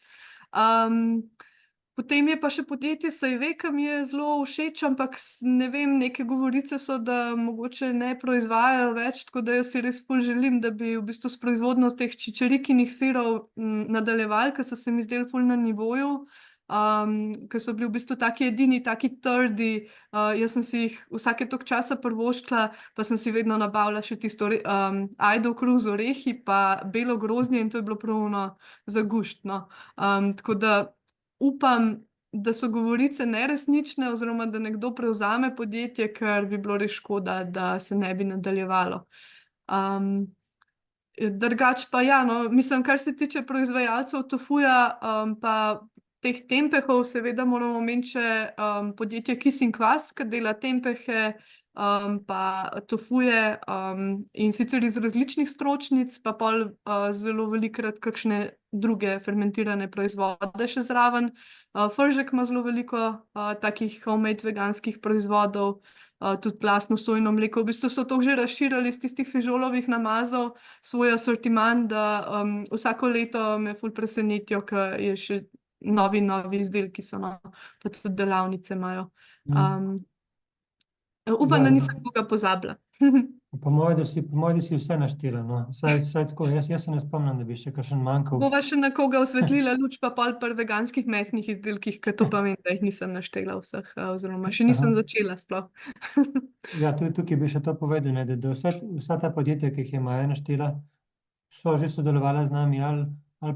Potem je pa še podjetje Saive, ki mi je zelo všeč, ampak ne vem, neke govorice so, da mogoče ne proizvajajo več, tako da jaz si res ful želim, da bi v bistvu s proizvodnjo teh čičerikinih sirov nadaljevali, ker so se mi zdeli ful na nivoju, ker so bili v bistvu taki edini, taki trdi. Jaz sem si jih vsake toliko časa privoščila, pa sem si vedno nabavila še tisto ajdo kruh z orehi pa belo grozdje in to je bilo prav ono za gušt, no. Tako da upam, da so govorice neresnične oziroma da nekdo prevzame podjetje, ker bi bilo res škoda, da se ne bi nadaljevalo. Drugače pa ja, no, mislim, kar se tiče proizvajalcev tofuja, pa teh tempehov, seveda moramo omeniti še podjetje Kis in Kvas, ki dela tempehe, pa tofuje, in sicer iz različnih stročnic, pa pol zelo velikokrat kakšne druge fermentirane proizvode še zraven. Fržek ima zelo veliko takih homemade veganskih proizvodov, tudi lastno sojino mleko. V bistvu so to že razširili iz tistih fižolovih namazov svoj asortiman, da vsako leto me ful presenetijo, ker je še novi izdelki so, no, pa tudi delavnice imajo. Upam, da nisem koga pozabila. Po moje, da si vse naštela, no. Vsaj tako, jaz se ne spomnim, da bi še kakšen manjkal. Bova še na koga osvetlila luč pa pol pri veganskih mesnih izdelkih, ker to pa vem, da jih nisem naštela vseh, oziroma še nisem začela sploh. Ja, tukaj bi še to povedal, ne, da vsa ta podjetja, ki jih je Maja naštela, so že sodelovala z nami ali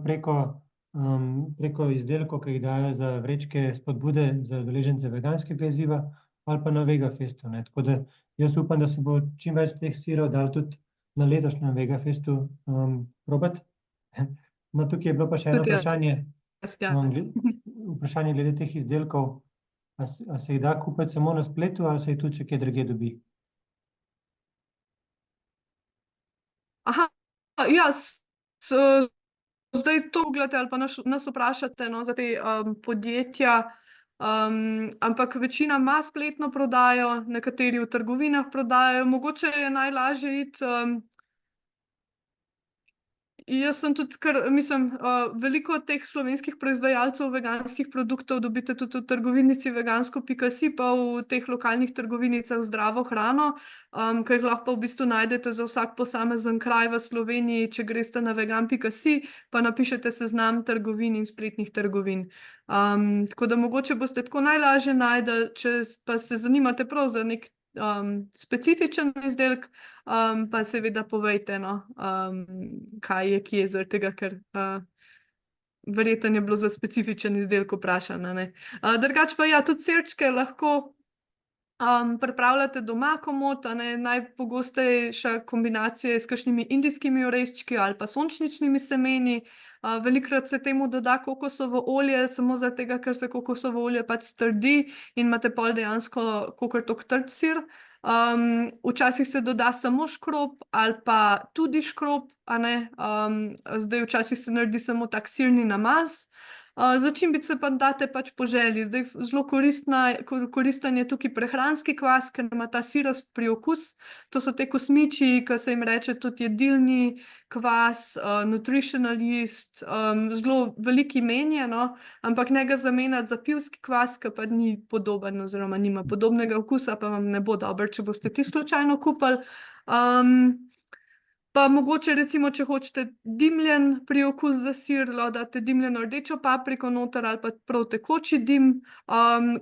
preko izdelkov, ki jih dajo za vrečke spodbude za udeležence veganskega izziva, ali pa na Vegafestu, ne. Tako da jaz upam, da se bo čim več teh sirov dalo tudi na letošnjem Vegafestu probati. No, tukaj je bilo pa še eno Tudi jaz. vprašanje, Ja. vprašanje glede teh izdelkov. A se jih da kupiti samo na spletu ali se jih tudi še kje drugje dobi? Aha, ja, zdaj to googlate ali pa nas vprašate, no, za te podjetja, ampak večina ima spletno prodajo, nekateri v trgovinah prodajajo, mogoče je najlažje iti. Jaz sem tudi mislim, veliko teh slovenskih proizvajalcev veganskih produktov dobite tudi v trgovinici vegansko.si, pa v teh lokalnih trgovinicah Zdravo hrano, ki jih lahko v bistvu najdete za vsak posamezen kraj v Sloveniji, če greste na vegan.si, pa napišete seznam trgovin in spletnih trgovin. Tako da mogoče boste tako najlažje našli, če pa se zanimate prav za nek specifičen izdelek, pa seveda povejte, no, kaj je kje, zaradi tega, ker verjetno je bilo za specifičen izdelek vprašano, ne. Drugače pa ja, tudi sirčke lahko pripravljate doma komot, a ne. Najpogostejša kombinacija je s kakšnimi indijskimi oreščki ali pa sončničnimi semeni. Velikokrat se temu doda kokosovo olje, samo zaradi tega, ker se kokosovo olje pač strdi in imate pol dejansko kakor toliko trd sir. Včasih se doda samo škrob ali pa tudi škrob, a ne. Zdaj včasih se naredi samo tak sirni namaz. Začimbice pa date pač po želji. Zdaj zelo koristen je tukaj prehranski kvas, ker ima ta sirost priokus. To so te kosmiči, ki se jim reče tudi jedilni kvas, nutritional yeast, zelo veliki menje, no, ampak ne ga zamenjati za pivski kvas, ki pa ni podoben oziroma nima podobnega okusa, pa vam ne bo dobro, če boste ti slučajno kupili. Pa mogoče recimo, če hočete dimljen priokus za sir, lahko date dimljeno rdečo papriko noter ali pa prav tekoči dim.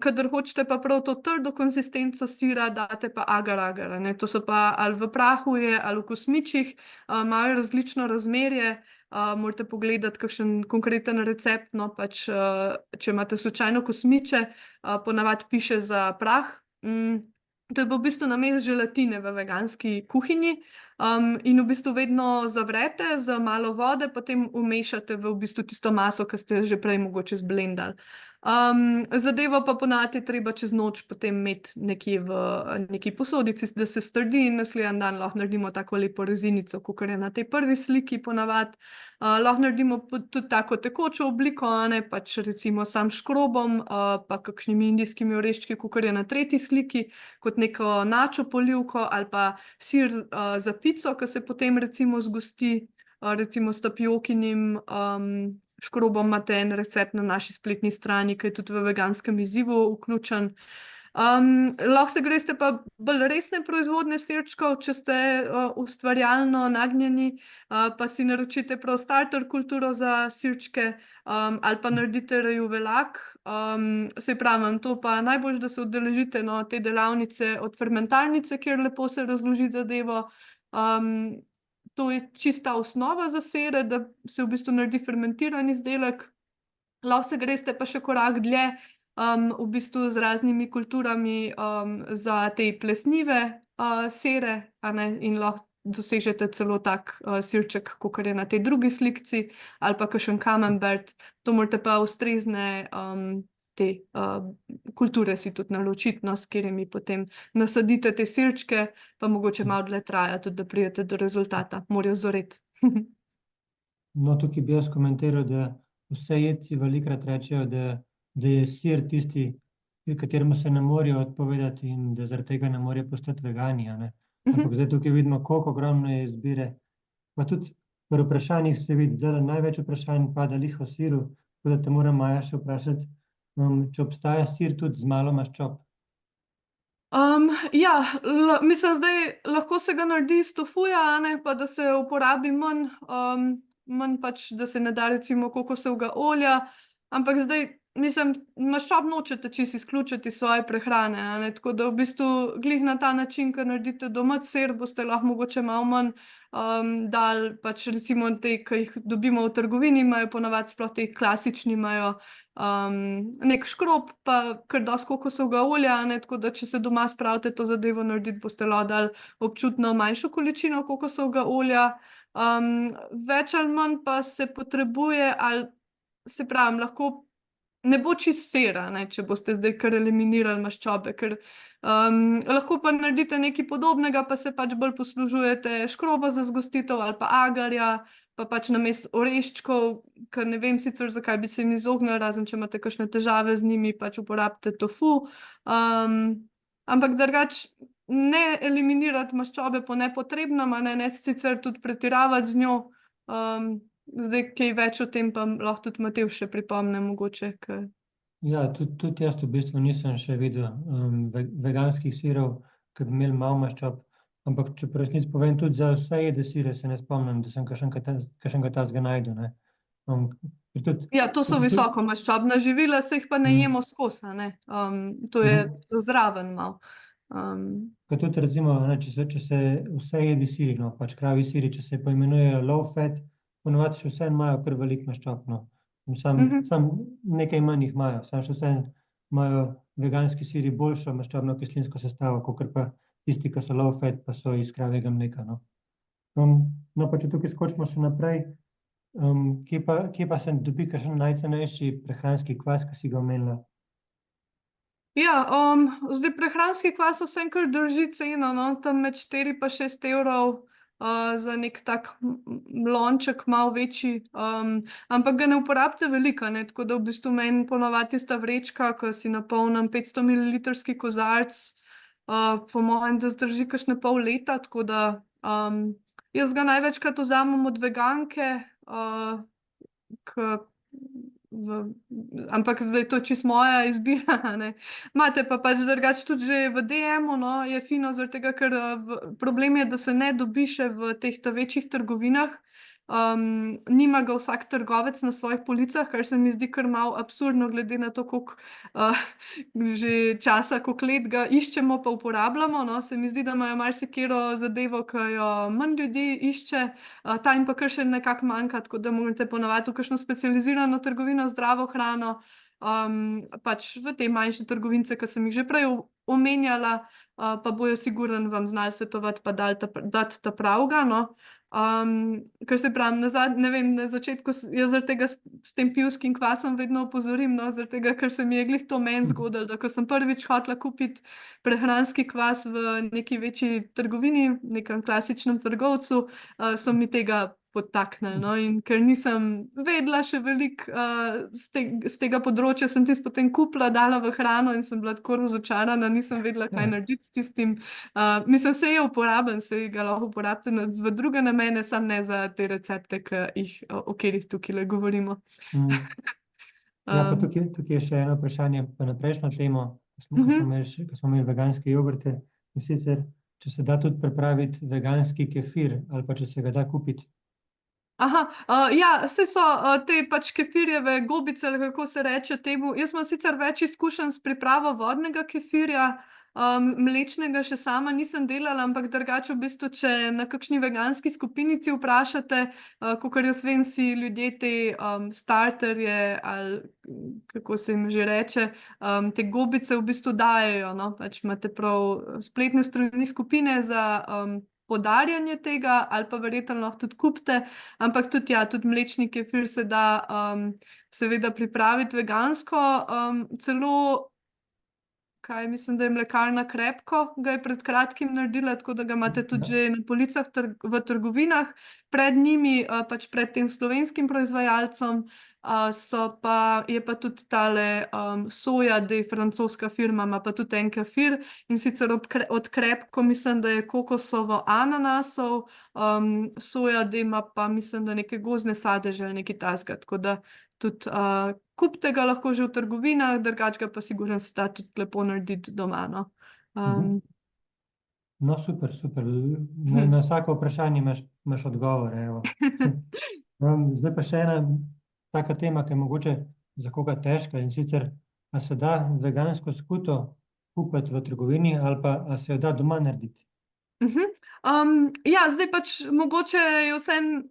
Kadar hočete pa prav to trdo konsistenco sira, date pa agar-agar, a ne. To so pa ali v prahu je ali v kosmičih, imajo različno razmerje. Morate pogledati kakšen konkreten recept, no, pač, če imate slučajno kosmiče, ponavadi piše za prah. To je pa v bistvu namesto želatine v veganski kuhinji. In v bistvu vedno zavrete z malo vode, potem vmešate v bistvu tisto maso, ki ste že prej mogoče zblendali. Zadevo pa ponavadi je treba čez noč potem imeti nekje v neki posodici, da se strdi, in naslednji dan lahko naredimo tako lepo rezinico, kakor je na tej prvi sliki ponavadi. Lahko naredimo tudi tako tekočo obliko, a ne, pač recimo sam s škrobom, pa kakšnimi indijskimi oreščki, kakor je na tretji sliki, kot neko načo polivko, ali pa sir, za pico, ki se potem recimo zgosti, recimo s tapiokinim, škrobom. Imate en recept na naši spletni strani, ki je tudi v veganskem izzivu vključen. Lahko se greste pa bolj resne proizvodnje sirčkov, če ste, ustvarjalno nagnjeni, pa si naročite prav starter kulturo za sirčke, ali pa naredite rejuvelak. Saj pravim, to pa najboljše, da se udeležite, no, te delavnice od fermentarnice, kjer lepo se razloži zadevo. To je čista osnova za sire, da se v bistvu naredi fermentiran izdelek. Lahko se greste pa še korak dlje, v bistvu z raznimi kulturami, za te plesnive, sire, a ne, in lahko dosežete celo tak, sirček, kakor je na tej drugi slikci, ali pa kakšen camembert. To morate pa ustrezne, te, kulture si tudi naročiti, no, s katerimi potem nasadite te sirčke, pa mogoče malo dlje traja tudi, da pridete do rezultata. Morajo zoreti. No, tukaj bi jaz komentiral, da vse jedci velikokrat rečejo, da je sir tisti, kateremu se ne morejo odpovedati in da zaradi tega ne morejo postati vegani, a ne. Ampak zdaj tukaj vidimo, koliko ogromno je izbire. Pa tudi pri vprašanjih se vidi, da največ vprašanj pada glih o siru, tako da te moram, Maja, še vprašati, če obstaja sir tudi z malo maščob. Ja, mislim, zdaj lahko se ga naredi iz tofuja, a ne, pa da se uporabi manj, manj pač, da se ne da recimo kokosovega olja, ampak zdaj, mislim, maščob nočete čisto izključiti iz svoje prehrane, a ne, tako da v bistvu glih na ta način, ke naredite doma sir, boste lahko mogoče malo manj, dali pač recimo te, ke jih dobimo v trgovini, imajo ponavadi, sploh te klasični, imajo, neki škrob pa kar dosti kokosovega olja, a ne, tako da če se doma spravite to zadevo narediti, boste lahko dali občutno manjšo količino kokosovega olja. Več ali manj pa se potrebuje, ali se pravim, lahko ne bo čisto sir, a ne, če boste zdaj kar eliminirali maščobe, ker, lahko pa naredite nekaj podobnega, pa se pač bolj poslužujete škroba za zgostitev ali pa agarja, pa pač namesto oreščkov, ke ne vem sicer, zakaj bi se jim izognili, razen če imate kakšne težave z njimi, pač uporabite tofu. Ampak drugače ne eliminirati maščobe po nepotrebnem, a ne, ne sicer tudi pretiravati z njo. Zdaj kaj več o tem pa lahko tudi Matevž še pripomne mogoče, ke ... Ja, tudi jaz v bistvu nisem še videl, veganskih sirov, ki bi imeli malo maščob, ampak če po resnici povem, tudi za vse jede sire se ne spomnim, da sem kakšnega takega našel, ne. Ker tudi Ja, to so visokomaščobna živila, saj jih pa ne jemo skozi, a ne. To je za zraven malo. Ker tudi recimo, a ne, če se vse jedi siri, no, pač kravji siri, če se poimenujejo low fat, ponavadi še vseeno imajo kar veliko maščob, no. Samo nekaj manj jih imajo, samo še vseeno imajo veganski siri boljšo maščobno-kislinsko sestavo, kakor pa tisti, ki so low fat, pa so iz kravjega mleka, no. No, pa če tukaj skočimo še naprej, kje pa se dobi kakšen najcenejši prehranski kvas, ki si ga omenila? Ja, zdaj prehranski kvas vsem kar drži ceno, no, tam med 4 pa 6 evrov za nek tak lonček, malo večji, ampak ga ne uporabite veliko, ne, tako da v bistvu meni ponavadi tista vrečka, ko si napolnim 500 ml kozarc, po mojem, da zdrži kakšne pol leta, tako da jaz ga največkrat vzamem od veganke, ampak zdaj to čisto moja izbira, a ne. Imate pa pač drugače tudi že v DM-u, no, je fino, zaradi tega, ker problem je, da se ne dobi še v teh večjih trgovinah. Nima ga vsak trgovec na svojih policah, kar se mi zdi kar malo absurdno, glede na to, koliko že časa, koliko let ga iščemo pa uporabljamo, no. Se mi zdi, da imajo marsikatero zadevo, ki jo manj ljudi išče, ta jim pa kar še nekako manjka, tako da morate ponavadi v kakšno specializirano trgovino z zdravo hrano, pač v te manjše trgovince, ki sem jih že prej omenjala, pa bojo sigurno vam znali svetovati pa dati ta pravega, no. Ker se pravim, ne vem, na začetku jaz zaradi tega s tem pivskim kvasom vedno opozorim, no, zaradi tega, ker se mi je glih to meni zgodilo, da ko sem prvič hotela kupiti prehranski kvas v neki večji trgovini, nekem klasičnem trgovcu, so mi tega podtaknili, no, in ker nisem vedela še veliko s tega področja, sem tisto potem kupila, dala v hrano in sem bila tako razočarana, nisem vedela, kaj narediti s tistim. Mislim, saj je uporaben, saj ga lahko uporabite v druge namene, samo ne za te recepte, o katerih tukaj govorimo. Ja, pa tukaj je še eno vprašanje pa na prejšnjo temo, ko smo imeli veganske jogurte, in sicer, če se da tudi pripraviti veganski kefir ali pa če se ga da kupiti. Aha, ja, saj so te pač kefirjeve gobice, ali kako se reče temu. Jaz imam sicer več izkušenj s pripravo vodnega kefirja, mlečnega še sama nisem delala, ampak drugače v bistvu, če na kakšni veganski skupinici vprašate, kakor jaz vem, si ljudje te starterje ali kako se jim že reče, te gobice v bistvu dajejo, no, pač imate prav spletne strani skupine za podarjanje tega ali pa verjetno lahko tudi kupite, ampak tudi ja, tudi mlečni kefir se da seveda pripraviti vegansko, celo mislim, da je mlekarna Krepko ga je pred kratkim naredila, tako da ga imate tudi že na policah v trgovinah. Pred njimi, pač pred tem slovenskim proizvajalcem, je pa tudi tale Soja, francoska firma, ima pa tudi en kefir, in sicer od Krepko mislim, da je kokosovo-ananasov, Soja, ima pa mislim, da neke gozdne sadeže ali nekaj takega, tako da tudi kupite ga lahko že v trgovinah, drugače ga pa sigurno se da tudi lepo narediti doma, no. No, super, super. Na vsako vprašanje imaš odgovore, evo. Zdaj pa še ena taka tema, ki je mogoče za koga težka, in sicer, a se da vegansko skuto kupiti v trgovini ali pa a se jo da doma narediti? Ja, zdaj pač mogoče je vseeno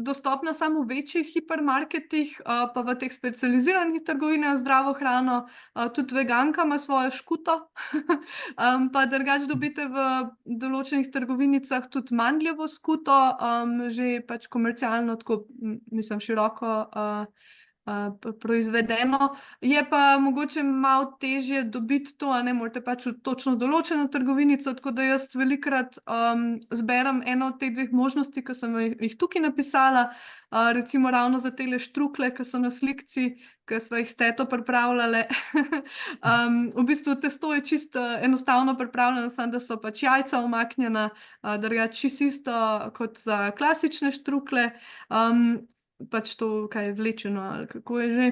dostopna samo v večjih hipermarketih, pa v teh specializiranih trgovinah z zdravo hrano, tudi veganka ima svojo škuto, pa drugače dobite v določenih trgovinicah tudi mandljevo skuto, že pač komercialno tako, mislim, široko proizvedeno. Je pa mogoče malo težje dobiti to, a ne, morate pač v točno določeno trgovinico, tako da jaz velikokrat zberem eno od teh dveh možnosti, ki sem jih tukaj napisala, recimo ravno za tele štrukle, ki so na slikci, ki sva jih s teto pripravljale. V bistvu testo je čisto enostavno pripravljeno, samo da so pač jajca umaknjena, drugače čisto isto kot za klasične štrukle. Pač to, kaj je vlečeno, ali kako je že.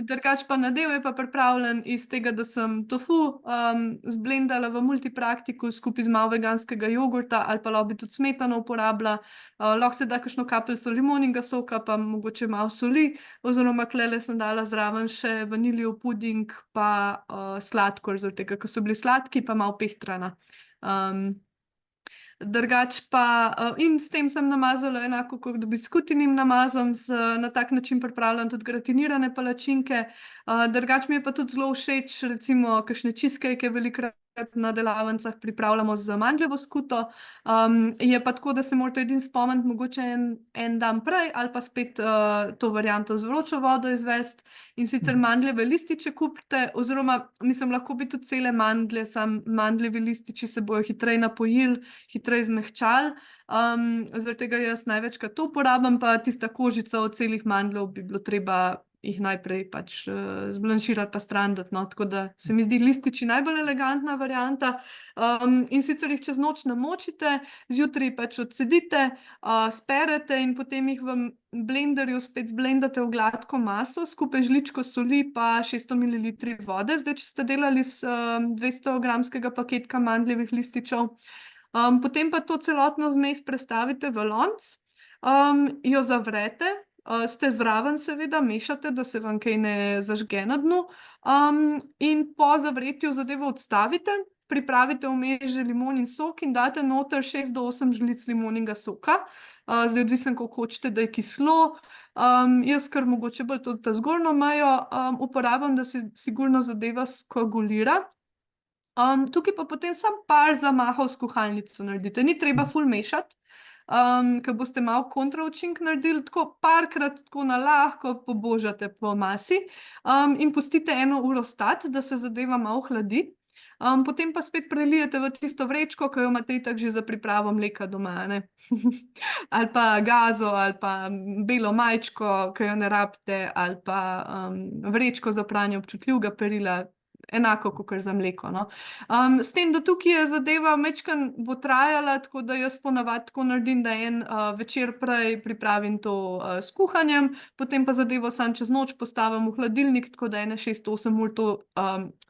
Drugače pa nadev je pa pripravljen iz tega, da sem tofu zblendala v multipraktiku skupaj z malo veganskega jogurta, ali pa lahko bi tudi smetano uporabila, lahko se da kakšno kapljico limoninega soka, pa mogoče malo soli, oziroma tulele sem dala zraven še vaniljev puding pa sladkor, zaradi tega, ker so bili sladki, pa malo pehtrana. Drugače pa, in s tem sem namazala enako kot biskutinim namazom, na tak način pripravljam tudi gratinirane palačinke. Drugače mi je pa tudi zelo všeč recimo kakšne cheesecake velikokrat na delavnicah pripravljamo z mandljevo skuto. Je pa tako, da se morate edino spomniti mogoče en dan prej ali pa spet to varianto z vročo vodo izvesti. In sicer mandljeve lističe kupite, oziroma mislim, lahko bi tudi cele mandlje, sam mandljevi lističi se bojo hitreje napojili, hitreje zmehčali. Zaradi tega jaz največkrat to uporabljam, pa tista kožica od celih mandljev bi bilo treba jih najprej pač zblanširati pa strandati, no, tako da se mi zdi lističi najbolj elegantna varianta. In sicer jih čez noč namočite, zjutraj pač odcedite, sperete in potem jih v blenderju spet zblendate v gladko maso, skupaj žličko soli pa 600 ml vode. Zdaj, če ste delali s 200 gramskega paketka mandljevih lističev, potem pa to celotno zmes prestavite v lonec, jo zavrete, ste zraven seveda, mešate, da se vam kaj ne zažge na dnu, in po zavretju zadevo odstavite, pripravite vmes že limonin sok in date noter 6 do 8 žlic limoninga soka. Zdaj odvisen, koliko hočete, da je kislo. Jaz kar mogoče bolj to ta zgornjo mejo uporabljam, da se sigurno zadeva skoagulira. Tukaj pa potem samo par zamahov s kuhalnico naredite, ni treba ful mešati, ker boste malo kontraučink naredili, tako parkrat tako na lahko pobožate po masi, in pustite 1 uro stati, da se zadeva malo hladi. Potem pa spet prelijete v tisto vrečko, ki jo imate itak že za pripravo mleka doma, ne. Ali pa gazo, ali pa belo majčko, ki jo ne rabite, ali pa vrečko za pranje občutljivega perila, enako kakor za mleko, no. S tem, da tukaj je zadeva majčkeno bo trajala, tako da jaz ponavadi tako naredim, da en večer prej pripravim to s kuhanjem, potem pa zadevo samo čez noč postavim v hladilnik, tako da ene 6-8 ur to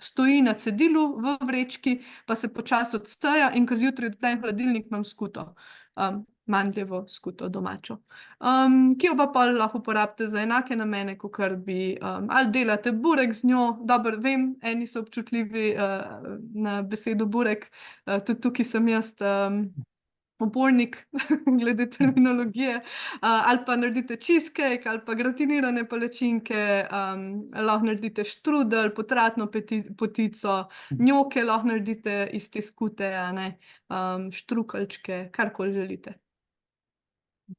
stoji na cedilu v vrečki, pa se počasi odseja, in ko zjutraj odprem hladilnik, imam skuto, mandljevo skuto domačo, ki jo pa pol lahko uporabite za enake namene, kakor bi, ali delate burek z njo, dobro, vem, eni so občutljivi na besedo burek, tudi tukaj sem jaz upornik glede terminologije, ali pa naredite cheesecake, ali pa gratinirane palačinke, lahko naredite štrudel, potratno potico, njoke lahko naredite iz te skute, a ne, štrukeljčke, karkoli želite.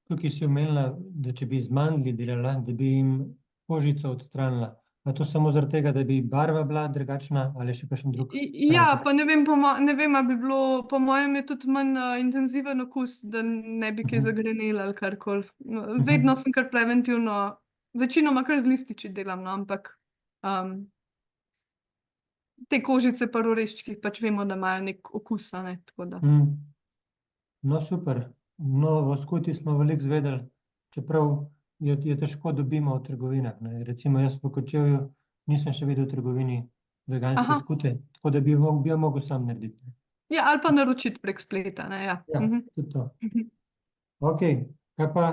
Tukaj si omenila, da če bi z mandlji delala, da bi jim kožico odstranila. A to samo zaradi tega, da bi barva bila drugačna, ali še kakšen drug Ja, razlog? pa ne vem, ne vem, a bi bilo, po mojem je tudi manj intenziven okus, da ne bi kaj zagrenela ali karkoli. Vedno sem kar preventivno, večinoma kar z lističi delam, no, ampak te kožice pa v oreščkih pač vemo, da imajo neki okus, a ne, tako da. No, super. No, o skuti smo veliko izvedeli, čeprav jo težko dobimo v trgovinah, ne. Recimo jaz v Kočevju nisem še videl v trgovini veganske skute, tako da bi jo mogel sam narediti. Ja, ali pa naročiti prek spleta, ne, ja. Ja, tudi to. Okej, kaj pa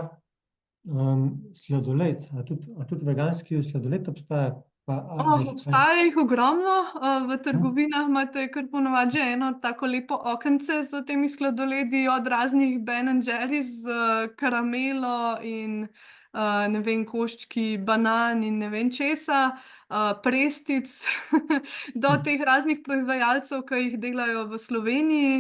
sladoled? A tudi veganski sladoled obstaja? Obstaja jih ogromno, v trgovinah imate kar ponavadi že eno tako lepo okence s temi sladoledi, od raznih Ben & Jerry's s karamelo in ne vem, koščki banan in ne vem česa, prestic, do teh raznih proizvajalcev, ki jih delajo v Sloveniji,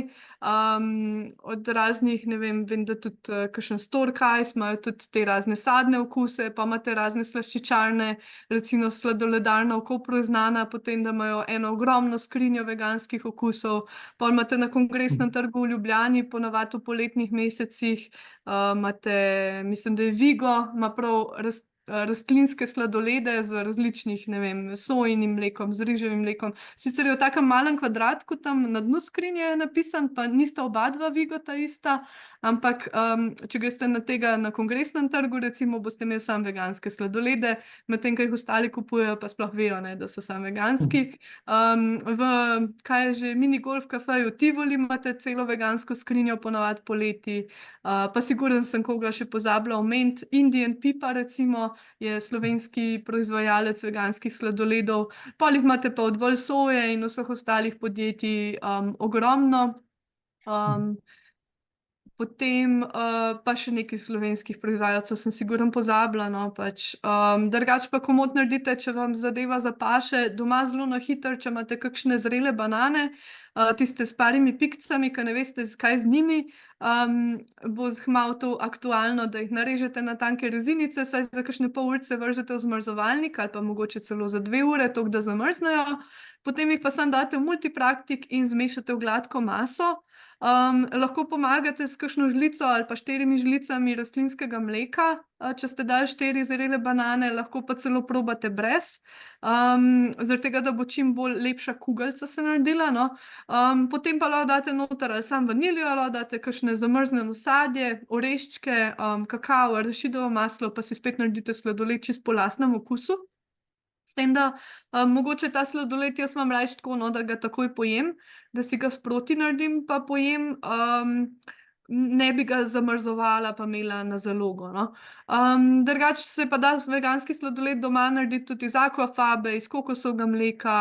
od raznih, ne vem, vem, da tudi kakšen Storkais imajo tudi te razne sadne okuse, pa imate razne slaščičarne, recimo Sladoledarna v Kopru je znana po tem, da imajo eno ogromno skrinjo veganskih okusov, pol imate na Kongresnem trgu v Ljubljani, ponavadi v poletnih mesecih, imate, mislim, da je Vigo, ima prav rastlinske sladolede z različnih, ne vem, sojinim mlekom, z riževim mlekom. Sicer je v takem malem kvadratku tam na dnu skrinje napisan, pa nista oba dva Vigo ta ista, ampak če greste na Kongresnem trgu, recimo, boste imeli samo veganske sladolede, medtem ko jih ostali kupujejo, pa sploh vejo, ne, da so samo veganski. Kaj je že, Mini golf kafeju v Tivoli imate celo vegansko skrinjo ponavadi poleti, pa sigurno sem koga še pozabila omeniti, Indian Pipa recimo je slovenski proizvajalec veganskih sladoledov, pol jih imate pa od Val soje in vseh ostalih podjetij ogromno. Potem pa še nekaj slovenskih proizvajalcev sem sigurno pozabila, no, pač. Drugače pa komot naredite, če vam zadeva zapaše, doma zelo na hitro, če imate kakšne zrele banane, tiste s parimi pikcami, ki ne veste, kaj z njimi, bo kmalu to aktualno, da jih narežete na tanke rezinice, saj za kakšne pol urice vržete v zmrzovalnik ali pa mogoče celo za 2 ure, toliko da zamrznejo. Potem jih pa samo date v multipraktik in zmešate v gladko maso. Lahko pomagate s kakšno žlico ali pa 4 žlicami rastlinskega mleka, če ste dali 4 zrele banane, lahko pa celo probate brez, zaradi tega, da bo čim bolj lepša kugeljica se naredila, no. Potem pa lahko date noter ali samo vaniljo, lahko date kakšne zamrznjeno sadje, oreščke, kakao, arašidovo maslo, pa si spet naredite sladoled čisto po lastnem okusu. S tem, da mogoče ta sladoled jaz imam rajši tako, no, da ga takoj pojem, da si ga sproti naredim pa pojem, ne bi ga zamrzovala pa imela na zalogo, no. Drugače se pa da veganski sladoled doma narediti tudi iz akvafabe, iz kokosovega mleka,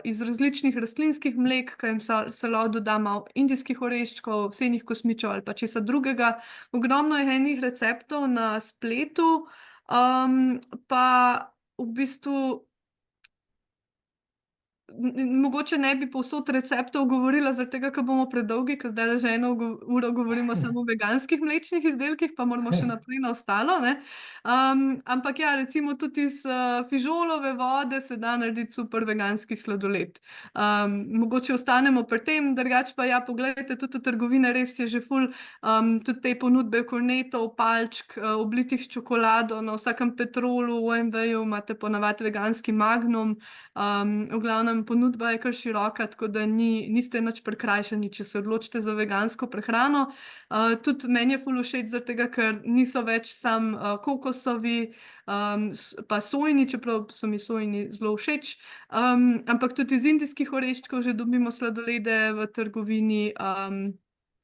iz različnih rastlinskih mlek, ke jim se lahko doda malo indijskih oreščkov, senih kosmičev ali pa česa drugega. Ogromno je enih receptov na spletu, pa v bistvu mogoče ne bi povsod receptov govorila, zaradi tega, ker bomo predolgi, ker zdajle že 1 uro govorimo samo o veganskih mlečnih izdelkih, pa moramo še naprej na ostalo, ne. Ampak ja, recimo tudi iz fižolove vode se da narediti super veganski sladoled. Mogoče ostanemo pri tem, drugače pa ja, poglejte tudi v trgovine, res je že ful, tudi te ponudbe kornetov, palčk, oblitih s čokolado, na vsakem Petrolu, OMV-ju imate ponavadi veganski Magnum, v glavnem ponudba je kar široka, tako da niste nič prikrajšani, če se odločite za vegansko prehrano. Tudi meni je ful všeč, zaradi tega, ker niso več samo kokosovi, pa sojini, čeprav so mi sojini zelo všeč, ampak tudi iz indijskih oreščkov že dobimo sladolede v trgovini,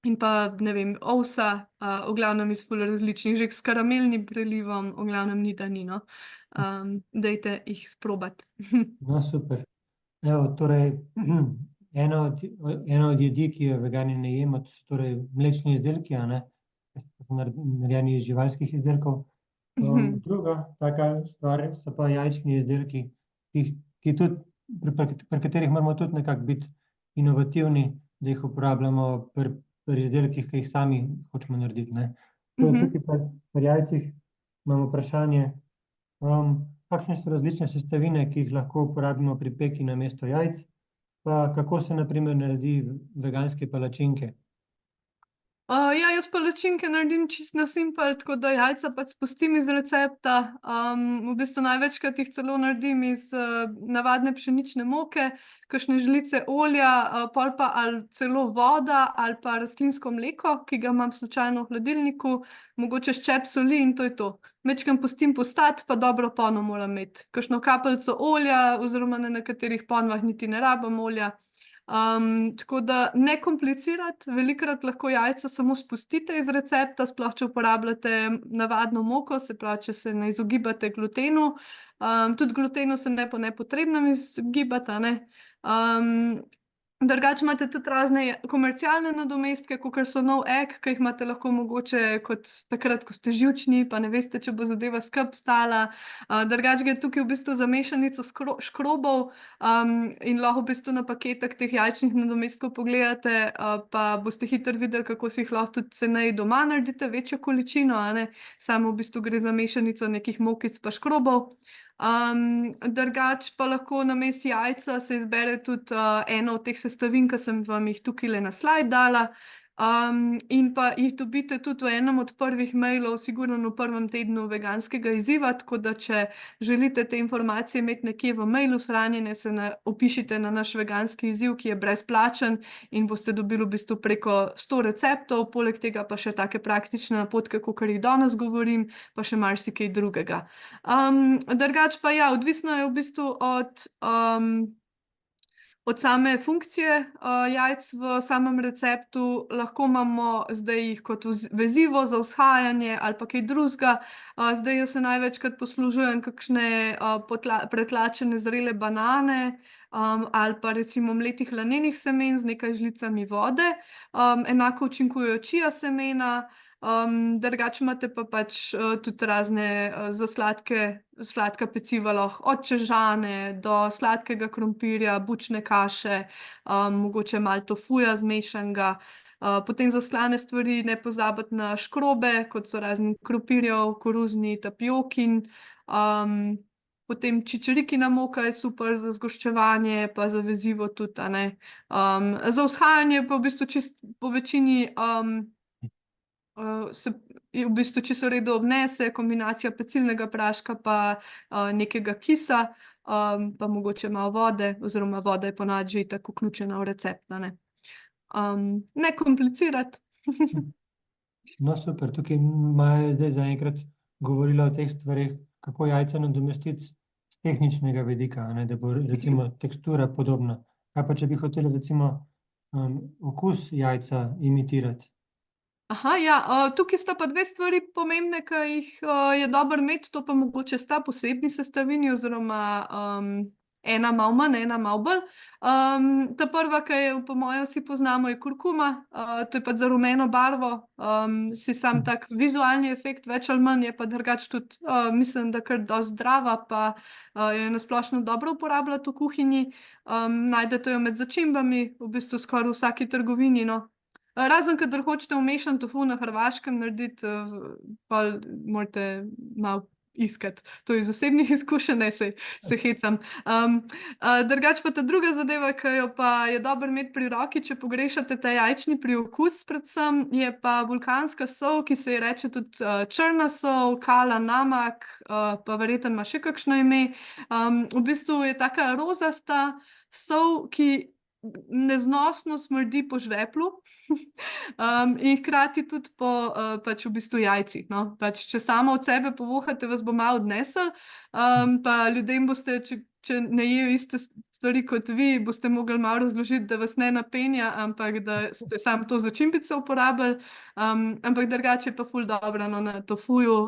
in pa, ne vem, ovsa, v glavnem iz ful različnih, že s karamelnim prelivom, v glavnem ni, da ni, no. Dajte jih sprobati. No, super. Evo, torej, ena od jedi, ki jo vegani ne jemo, to so torej mlečni izdelki, a ne, narejeni iz živalskih izdelkov. Druga taka stvar so pa jajčni izdelki, ki tudi, pri katerih moramo tudi nekako biti inovativni, da jih uporabljamo pri izdelkih, ki jih sami hočemo narediti, ne. Tukaj pri jajcih imam vprašanje, kakšne so različne sestavine, ki jih lahko uporabimo pri peki namesto jajc, pa kako se na primer naredi veganske palačinke? Ja, jaz palačinke naredim čisto na simpel, tako da jajca pač spustim iz recepta. V bistvu največkrat jih celo naredim iz navadne pšenične moke, kakšne žlice olja, pol pa ali celo voda ali pa rastlinsko mleko, ki ga imam slučajno v hladilniku, mogoče ščep soli in to je to. Majčkeno pustim postati, pa dobro ponev moram imeti. Kakšno kapljico olja oziroma na nekaterih ponvah niti ne rabim olja. Tako da ne komplicirati, velikokrat lahko jajca samo spustite iz recepta, sploh če uporabljate navadno moko, se pravi, če se ne izogibate glutenu. Tudi glutenu se ne po nepotrebnem izogibati, a ne. Drugače imate tudi razne komercialne nadomestke, kakor so no egg, ki jih imate lahko mogoče kot takrat, ko ste živčni, pa ne veste, če bo zadeva skupaj stala. Drugače gre tukaj v bistvu za mešanico škrobov, in lahko v bistvu na paketek teh jajčnih nadomestkov pogledate, pa boste hitro videli, kako si jih lahko tudi ceneje doma naredite, večjo količino, a ne. Samo v bistvu gre za mešanico nekih mokic pa škrobov. Drugače pa lahko namesto jajca se izbere tudi eno od teh sestavin, ki sem vam jih tukajle na slide dala, in pa jih dobite tudi v enem od prvih mailov, sigurno v prvem tednu veganskega izziva, tako da če želite te informacije imeti nekje v mailu shranjene, se vpišite na naš veganski izziv, ki je brezplačen, in boste dobili v bistvu preko 100 receptov, poleg tega pa še take praktične napotke, kakor jih danes govorim, pa še marsikaj drugega. Drugače pa ja, odvisno je v bistvu od same funkcije jajc v samem receptu. Lahko imamo zdaj jih kot vezivo za vzhajanje ali pa kaj drugega. Zdaj jaz se največkrat poslužujem kakšne pretlačene zrele banane, ali pa recimo mletih lanenih semen z nekaj žlicami vode. Enako učinkujejo chia semena. Drugače imate pa pač tudi razne za sladka peciva, lahko od čežane do sladkega krompirja, bučne kaše, mogoče malo tofuja zmešanega. Potem za slane stvari ne pozabiti na škrobe, kot so razni krompirjev, koruzni, tapiokin. Potem čičerikina moka je super za zgoščevanje, pa za vezivo tudi, a ne. Za vzhajanje pa v bistvu po večini se je v bistvu čisto v redu obnese, kombinacija pecilnega praška pa nekega kisa, pa mogoče malo vode, oziroma voda je ponavadi že itak vključena v recept, a ne. Ne komplicirati. No, super, tukaj Maja je zdaj zaenkrat govorila o teh stvareh, kako jajca nadomestiti z tehničnega vidika, a ne, da bo recimo tekstura podobna. Kaj pa, če bi hoteli recimo okus jajca imitirati? Aha, ja, tukaj sta pa dve stvari pomembne, ki jih je dobro imeti, to pa mogoče sta posebni sestavini oziroma ena malo manj, ena malo bolj. Ta prva, ki jo po moje vsi poznamo, je kurkuma, to je pač za rumeno barvo, si sam tak vizualni efekt, več ali manj, je pa drugače tudi, mislim, da kar dosti zdrava, pa jo je na splošno dobro uporabljati v kuhinji. Najdete jo med začimbami, v bistvu skoraj v vsaki trgovini, no. Razen kadar hočete vmešan tofu na Hrvaškem narediti, pa morate malo iskati. To iz osebnih izkušenj, ne, se hecam. Drugače pa ta druga zadeva, ki jo pa je dobro imeti pri roki, če pogrešate ta jajčni priokus predvsem, je pa vulkanska sol, ki se ji reče tudi črna sol, kala namak, pa verjetno ima še kakšno ime. V bistvu je taka rozasta sol, ki neznosno smrdi po žveplu, in hkrati tudi po pač v bistvu jajcih, no. Pač če samo od sebe povohate, vas bo malo odneslo, pa ljudem boste, če ne jejo iste stvari kot vi, boste mogli malo razložiti, da vas ne napenja, ampak da ste samo to začimbico uporabili. Ampak drugače je pa ful dobra, no, na tofuju,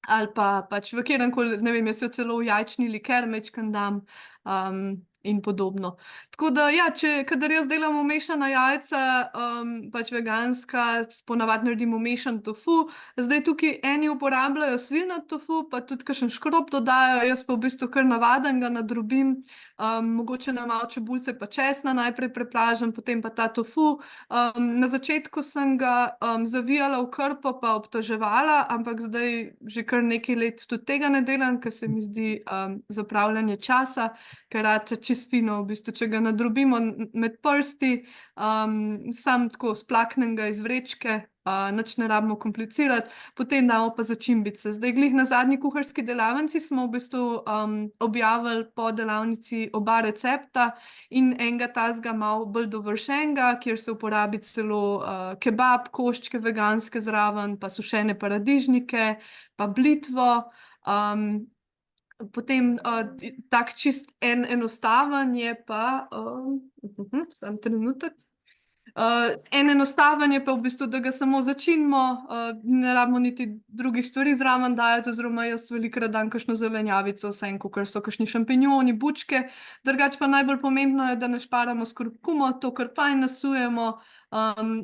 ali pa pač v kateremkoli, ne vem, jaz jo celo v jajčni liker majčkeno dam, in podobno. Tako da ja, kadar jaz delam vmešana jajca, pač veganska, ponavadi naredim vmešan tofu. Zdaj tukaj eni uporabljajo svilnat tofu, pa tudi kakšen škrob dodajo, jaz pa v bistvu kar navadenega nadrobim, mogoče na malo čebulice pa česna najprej prepražim, potem pa ta tofu. Na začetku sem ga zavijala v krpo pa obtoževala, ampak zdaj že kar nekaj let tudi tega ne delam, ker se mi zdi zapravljanje časa, ker rače čisto fino, v bistvu, če ga nadrobimo med prsti, samo tako splaknem ga iz vrečke, nič ne rabimo komplicirati, potem damo pa začimbice. Zdaj glih na zadnji kuharski delavnici smo v bistvu objavili po delavnici oba recepta in enega takega malo bolj dovršenega, kjer se uporabi celo kebab, koščke veganske zraven, pa sušene paradižnike, pa blitvo. Potem tak čist enostaven je pa, samo trenutek. En enostaven je pa v bistvu, da ga samo začinimo, ne rabimo niti drugih stvari zraven dajati, oziroma jaz velikokrat dam kakšno zelenjavico, vseeno, kakor so kakšni šampinjoni, bučke. Drugače pa najbolj pomembno je, da ne šparamo s kurkumo, to kar fajn nasujemo.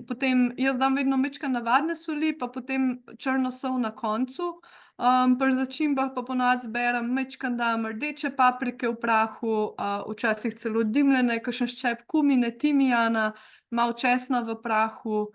Potem jaz dam vedno majčkeno navadne soli, pa potem črno sol na koncu. Pri začimbah pa ponavadi zberem, majčkeno dam rdeče paprike v prahu, včasih celo dimljene, kakšen ščep kumine, timijana, malo česna v prahu,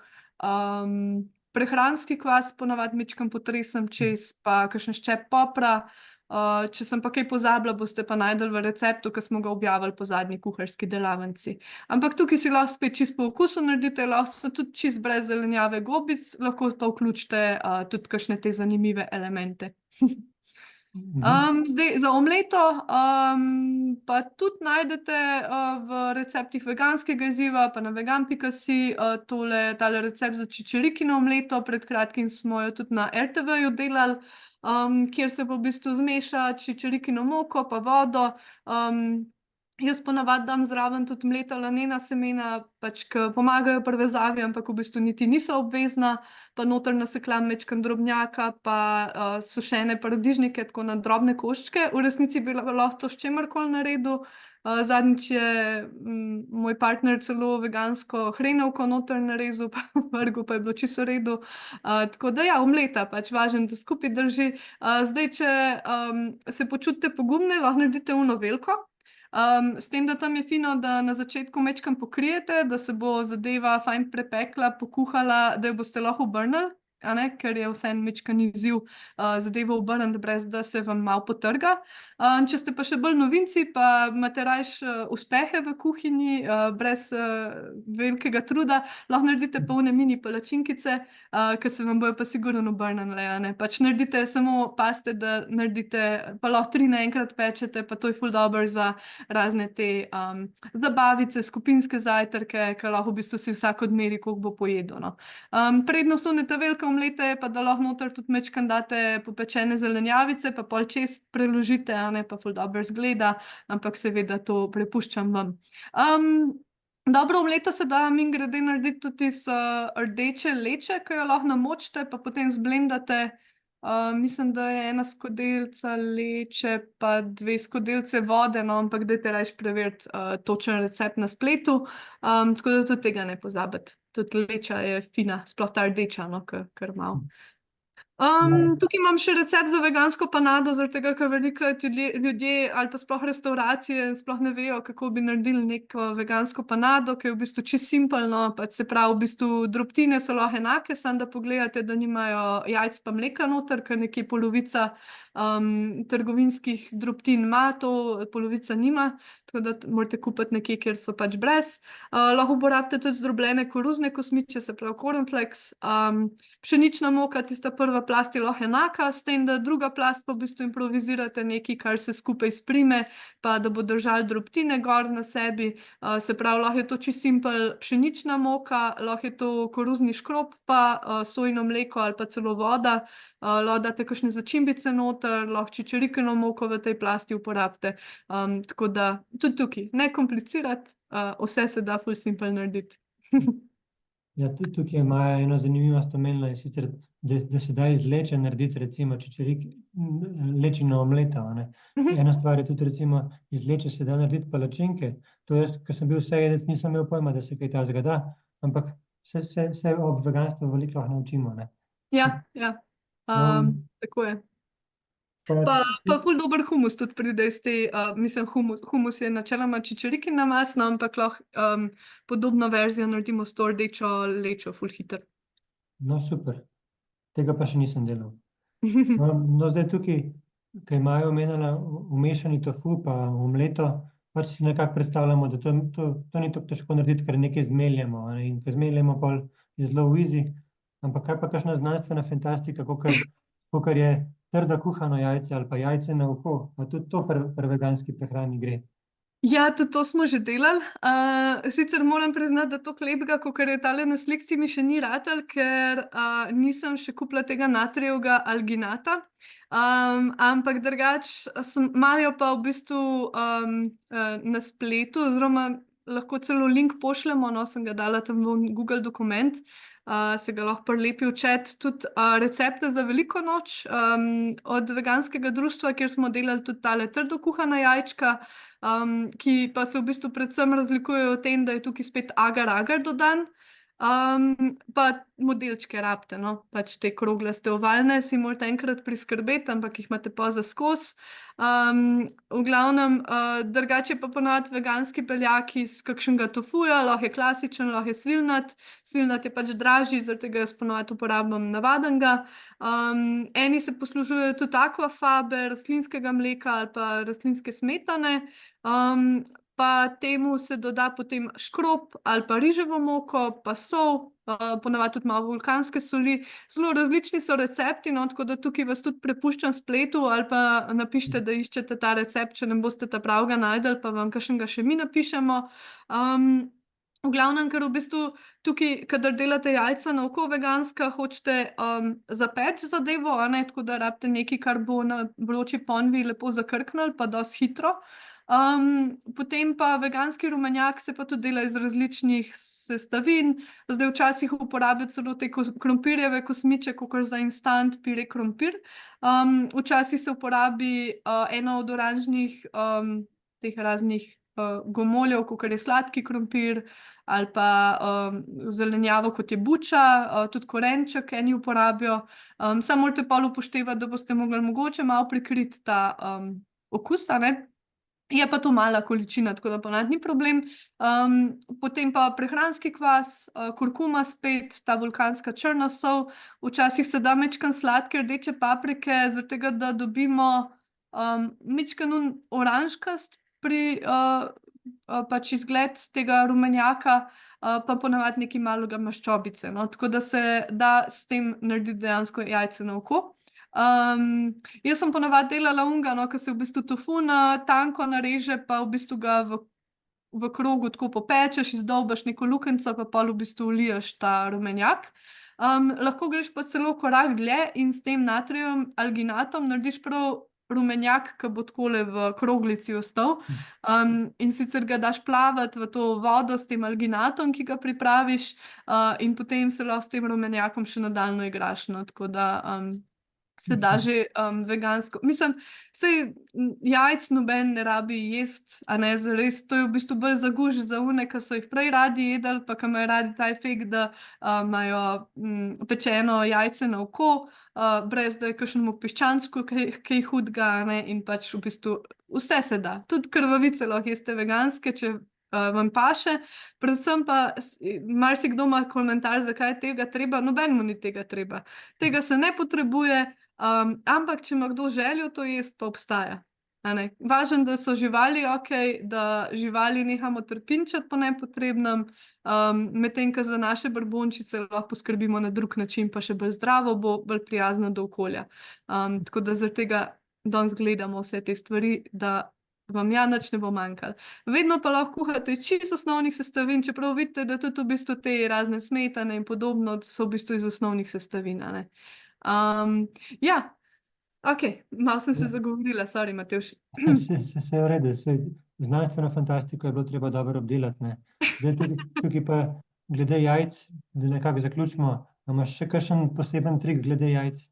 prehranski kvas ponavadi majčkeno potresem čez, pa kakšen ščep popra. Če sem pa kaj pozabila, boste pa našli v receptu, ki smo ga objavili po zadnji kuharski delavnici. Ampak tukaj si lahko spet čisto po okusu naredite, lahko so tudi čisto brez zelenjave gobic, lahko pa vključite tudi kakšne te zanimive elemente. Zdaj za omleto pa tudi najdete v receptih veganskega izziva, pa na vegan.si tale recept za čičerikino omleto, pred kratkim smo jo tudi na RTV-ju delali, kjer se pa v bistvu zmeša čičerikino moko pa vodo. Jaz ponavadi dam zraven tudi mleta lanena semena, pač ke pomagajo pri vezavi, ampak v bistvu niti niso obvezna, pa noter nasekljam majčkeno drobnjaka pa sušene paradižnike, tako na drobne koščke. V resnici bi lahko to s čimerkoli naredil, Zadnjič je moj partner celo vegansko hrenovko noter narezal, pa vrgel, pa je bilo čisto v redu. Tako da ja, omleta pač važno, da skupaj drži. Zdaj, če se počutite pogumne, lahko naredite uno veliko. S tem, da tam je fino, da na začetku mečkam pokrijete, da se bo zadeva fajn prepekla, pokuhala, da jo boste lahko obrnili, ker je vseeno mečkan izziv zadevo obrniti, brez da se vam malo potrga. Če ste pa še bolj novinci, pa imate rajš uspehe v kuhinji, brez velikega truda, lahko naredite pa one mini palačinkice, ki se vam bojo pa sigurno obrnile. Pač naredite samo paste, da naredite, pa lahko 3 naenkrat pečete, pa to je ful dobro za razne te zabavice, skupinske zajtrke, ki lahko v bistvu si vsak odmeri, koliko bo pojedel. No. Prednost one velike omlete je pa, da lahko noter tudi mečkam date popečene zelenjavice, pa pol čez preložite, pa ful dobro izgleda, ampak seveda to prepuščam vam. Dobro omleto se da mimogrede narediti tudi iz rdeče leče, ki jo lahko namočite, pa potem zblendate. Mislim, da je 1 skodelica leče, pa 2 skodelice vode, no, ampak dajte rajš preveriti točen recept na spletu, tako da tudi tega ne pozabite. Tudi leča je fina, sploh ta rdeča, no, kar malo. Tukaj imam še recept za vegansko panado, zaradi tega, ker velikokrat ljudje ali pa sploh restauracije sploh ne vejo, kako bi naredili neko vegansko panado, ki je v bistvu čisto simpelno, pač se pravi, v bistvu drobtine so lahko enake, samo da pogledate, da nimajo jajc pa mleka noter, ker nekje polovica trgovinskih drobtin ima to, polovica nima, tako da morate kupiti nekje, kjer so pač brez. Lahko uporabite tudi zdrobljene koruzne kosmiče, se pravi cornflakes, pšenična moka, tista prva plast je lahko enaka, s tem, da druga plast pa v bistvu improvizirate nekaj, kar se skupaj sprime, pa da bo držal drobtine gor na sebi. Se pravi, lahko je to čisto simpel pšenična moka, lahko je to koruzni škrob, pa sojino mleko ali pa celo voda. Lahko date kakšne začimbice noter, lahko čičerikino moko v tej plasti uporabite. Tako da tudi tukaj, ne komplicirati, vse se da ful simpel narediti. Ja, tudi tukaj Maja eno zanimivost omenila, in sicer, da se da iz leče narediti recimo lečino omleto, a ne. Ena stvar je tudi recimo, iz leče se da narediti palačinke. To jaz, ko sem bil vsejedec, nisem imel pojma, da se kaj takega da, ampak se ob veganstvu veliko lahko naučimo, ne. Ja, tako je. Pa Pa ful dober humus tudi pride iz te, mislim, humus je načeloma čičerikina mast, no, ampak lahko podobno verzijo naredimo s to rdečo lečo ful hitro. No, super. Tega pa še nisem delal. No, zdaj tukaj, ko je Maja omenila vmešani tofu pa omleto, pač si nekako predstavljamo, da to ni tako težko narediti, ker nekaj zmeljemo, a ne, in ko zmeljemo, pol je zelo easy, ampak kaj pa kakšna znanstvena fantastika, kakor je trdo kuhano jajce ali pa jajce na oko, pa tudi to pri veganski prehrani gre. Ja, tudi to smo že delali. Sicer moram priznati, da toliko lepega, kakor je tale na slikci, mi še ni ratalo, ker nisem še kupila tega natrijevega alginata. Ampak drugače, malo jo pa v bistvu na spletu, oziroma lahko celo link pošljemo, no, sem ga dala tam v Google dokument, se ga lahko prilepi v chat, tudi recepte za veliko noč od veganskega društva, kjer smo delali tudi tale trdo kuhana jajčka, ki pa se v bistvu predvsem razlikujejo v tem, da je tukaj spet agar-agar dodan, pa modelčke rabite, no, pač te kroglaste ovalne si morate enkrat priskrbeti, ampak jih imate pa za skozi. V glavnem, drugače pa ponavadi veganski beljak iz kakšnega tofuja, lahko je klasičen, lahko je svilnat. Svilnat je pač dražji, zaradi tega jaz ponavadi uporabljam navadenega. Eni se poslužujejo tudi akvafabe, rastlinskega mleka ali pa rastlinske smetane. Pa temu se doda potem škrob ali pa riževo moko, pa sol, ponavadi tudi malo vulkanske soli. Zelo različni so recepti, no, tako da tukaj vas tudi prepuščam spletu ali pa napišite, da iščete ta recept, če ne boste ta pravega našli, pa vam kakšnega še mi napišemo. V glavnem, ker v bistvu tukaj, kadar delate jajca na oko veganska, hočete zapeči zadevo, a ne, tako da rabite nekaj, kar bo na vroči ponvi lepo zakrknilo, pa dosti hitro. Potem pa veganski rumenjak se pa tudi dela iz različnih sestavin. Zdaj včasih uporabijo celo te krompirjeve kosmiče, kakor za instant pire krompir. Včasih se uporabi eno od oranžnih teh raznih gomoljev, kakor je sladki krompir, ali pa zelenjavo, kot je buča, tudi korenček eni uporabijo. Samo morate pa upoštevati, da boste mogli mogoče malo prikriti ta okus, a ne? Je pa to mala količina, tako da ponavadi ni problem. Potem pa prehranski kvas, kurkuma spet, ta vulkanska črna sol. Včasih se da majčkeno sladke rdeče paprike, zaradi tega, da dobimo majčkeno oranžkast pač izgled tega rumenjaka, pa ponavadi nekaj malega maščobice, no. Tako da se da s tem narediti dejansko jajce na oko. Jaz sem ponavadi delala onega, no, ko se v bistvu tofu na tanko nareže, pa v bistvu ga v krogu tako popečeš, izdolbaš neko luknjico, pa pol v bistvu vliješ ta rumenjak. Lahko greš pa celo korak dlje in s tem natrijevim alginatom narediš prav rumenjak, ki bo takole v kroglici ostal. In sicer ga daš plavati v to vodo s tem alginatom, ki ga pripraviš, in potem se lahko s tem rumenjakom še nadaljnjo igraš, no, tako da se da že vegansko. Mislim, saj jajc noben ne rabi jesti, a ne, zares, to je v bistvu bolj za guž za one, ki so jih prej radi jedli, pa ki imajo radi ta efekt, da imajo pečeno jajce na oko, brez da je kakšnemu piščančku kaj hudega, a ne, in pač v bistvu vse se da. Tudi krvavice lahko jeste veganske, če vam paše. Predvsem pa marsikdo ima komentar, zakaj je tega treba. Nobenemu ni tega treba. Tega se ne potrebuje, ampak če ima kdo željo to jesti, pa obstaja. A ne? Važno, da so živali okej, da živali nehamo trpinčiti po nepotrebnem, medtem ko za naše brbončice lahko poskrbimo na drug način, pa še bolj zdravo bo, bolj prijazno do okolja. Tako da zaradi tega danes gledamo vse te stvari, da vam ja nič ne bo manjkalo. Vedno pa lahko kuhate iz čisto osnovnih sestavin, čeprav vidite, da tudi v bistvu te razne smetane in podobno so v bistvu iz osnovnih sestavin, a ne. Ja, okej, malo sem se zagovorila, sorry, Matevž. Se je v redu, znanstveno fantastiko je bilo treba dobro obdelati, ne. Zdaj tukaj pa glede jajc, da nekako zaključimo, a imaš še kakšen poseben trik glede jajc?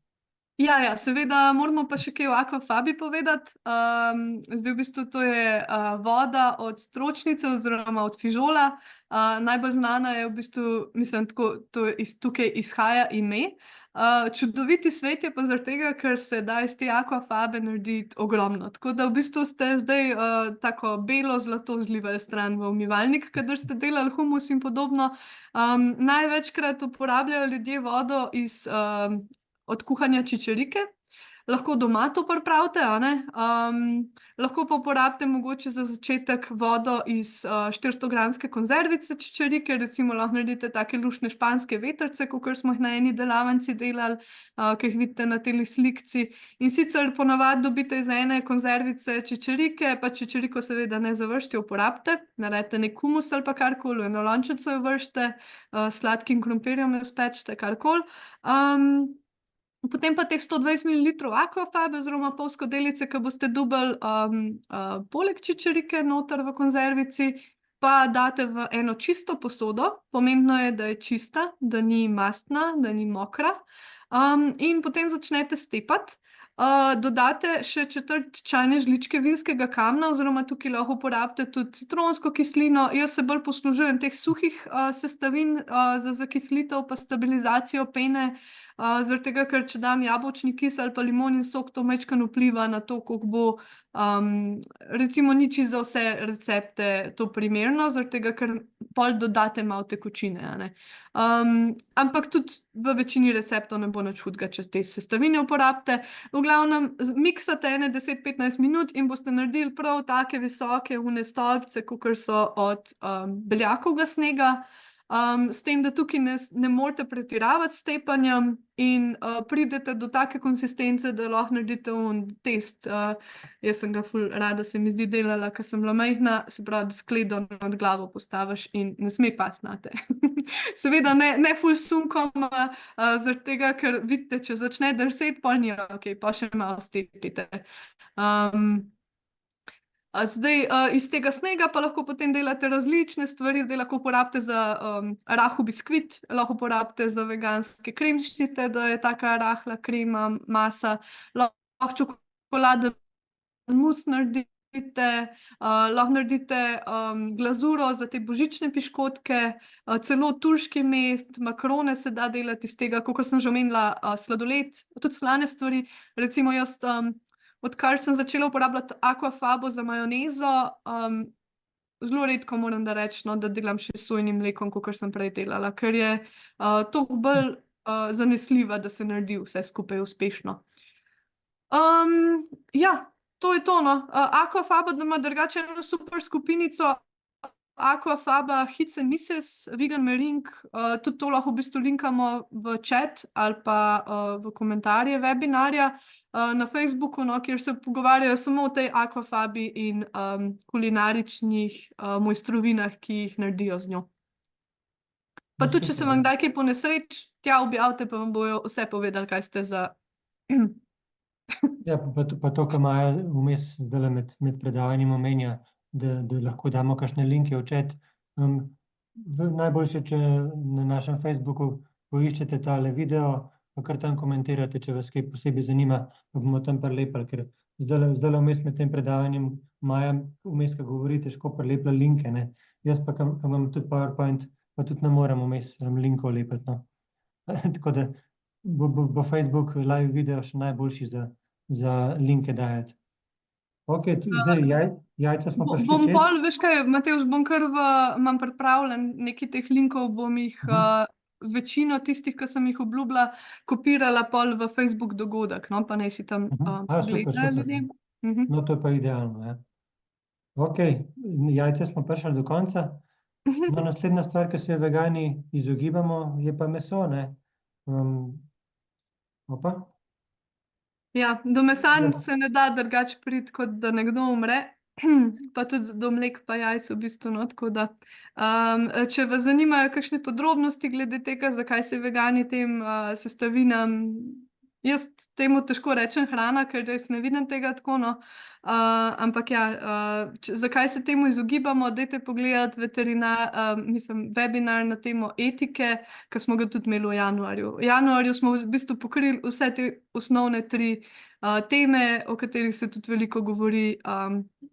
Ja, seveda moramo pa še kaj o akvafabi povedati. Zdaj v bistvu to je voda od stročnice oziroma od fižola. Najbolj znana je v bistvu, mislim, tako, tukaj izhaja ime. Čudoviti svet je pa zaradi tega, ker se da iz te akvafabe narediti ogromno. Tako da v bistvu ste zdaj tako belo zlato zlivali stran v umivalnik, kadar ste delali humus in podobno. Največkrat uporabljajo ljudje vodo iz od kuhanja čičerike. Lahko doma to pripravite, a ne. Lahko pa uporabite mogoče za začetek vodo iz 400-gramske konzervice čičerike, recimo lahko naredite take luštne španske vetrce, kakor smo jih na eni delavnici delali, ki jih vidite na teli slikci. In sicer ponavadi dobite iz ene konzervice čičerike, pa čičeriko seveda ne zavržite, jo uporabite, naredite nek humus ali pa karkoli, v eno lončnico jo vržite, s sladkim krompirjem jo spečete, karkoli. Potem pa teh 120 mililitrov akvafabe oziroma pol skodelice, ki boste dobili poleg čičerike noter v konzervici, pa date v eno čisto posodo. Pomembno je, da je čista, da ni mastna, da ni mokra. In potem začnete stepati. Dodate še 1/4 čajne žličke vinskega kamna oziroma tukaj lahko uporabite tudi citronsko kislino. Jaz se bolj poslužujem teh suhih sestavin za zakislitev pa stabilizacijo pene, zaradi tega, ker če dam jabolčni kis ali pa limonin sok, to majčkeno vpliva na to, koliko bo, recimo ni čisto za vse recepte to primerno, zaradi tega, ker pol dodate malo tekočine, a ne. Ampak tudi v večini receptov ne bo nič hudega, če te sestavine uporabite. V glavnem, miksate ene 10-15 minut in boste naredili prav take visoke one stolpce, kakor so od beljakovega snega. S tem, da tukaj ne morete pretiravati s tepanjem in pridete do take konsistence, da lahko naredite test. Jaz sem ga ful rada, se mi zdi, delala, ko sem bila majhna, se pravi, da skledo nad glavo postaviš in ne sme pasti nate. Seveda ne ful s sunkom, zaradi tega, ker vidite, če začne drseti, pol ni okej, pa še malo stepite. Zdaj, iz tega snega pa lahko potem delate različne stvari, zdaj lahko uporabite za rahel biskvit, lahko uporabite za veganske kremšnite, da je taka rahla krema, masa, lahko čokolade mus naredite, lahko naredite glazuro za te božične piškotke, celo turški mest, makrone se da delati iz tega, kot sem že omenila, sladoled, tudi slane stvari. Recimo jaz, odkar sem začela uporabljati aquafabo za majonezo, zelo redko moram da reči, no, da delam še s sojnim mlekom, kot sem prej delala, ker je toliko bolj zanesljiva, da se naredi vse skupaj uspešno. Ja, to je to, no. Aquafaba ima drugače eno super skupinico, Aquafaba Hits and Misses, Vegan Meringue, tudi to lahko v bistvu linkamo v chat ali pa v komentarje webinarja na Facebooku, no, kjer se pogovarjajo samo o tej Aquafabi in kulinaričnih mojstrovinah, ki jih naredijo z njo. Pa tudi, če se vam kdaj kaj ponesreč, tja objavite, pa vam bojo vse povedali, kaj ste za... Ja, pa to, kar Maja vmes zdajle med predavanjem omenja, da lahko damo kakšne linke v chat. Najboljše, če na našem Facebooku poiščete tale video, pa kar tam komentirate, če vas kaj posebej zanima, pa bomo tam prilepili, ker zdajle vmes med tem predavanjem Maja vmes, ko govori, težko prilepila linke, ne. Jaz pa, ko imam tudi PowerPoint, pa tudi ne morem vmes linkov lepiti, no. Tako da bo Facebook live video še najboljši za linke dajati. Ok, zdaj jajca smo prišli Bom čez. pol, veš kaj, Matevž, bom kar imam pripravljen nekaj teh linkov, bom jih večino tistih, ki sem jih obljubila, kopirala pol v Facebook dogodek, no, pa naj si tam gledajo ljudje. No, to je pa idealno, ja. Ok, jajce smo prišli do konca. No, naslednja stvar, ki se je vegani izogibamo, je pa meso, ne. Opa. Ja, do mesa se ne da drugače priti, kot da nekdo umre, pa tudi do mlek pa jajc v bistvu, no, tako da. Če vas zanimajo kakšne podrobnosti glede tega, zakaj se vegani tem sestavinam, jaz temu težko rečem hrana, ker res ne vidim tega tako, no. Ampak ja, zakaj se temu izogibamo, dajte pogledati webinar na temo etike, ki smo ga tudi imeli v januarju. V januarju smo v bistvu pokrili vse te osnovne 3 teme, o katerih se tudi veliko govori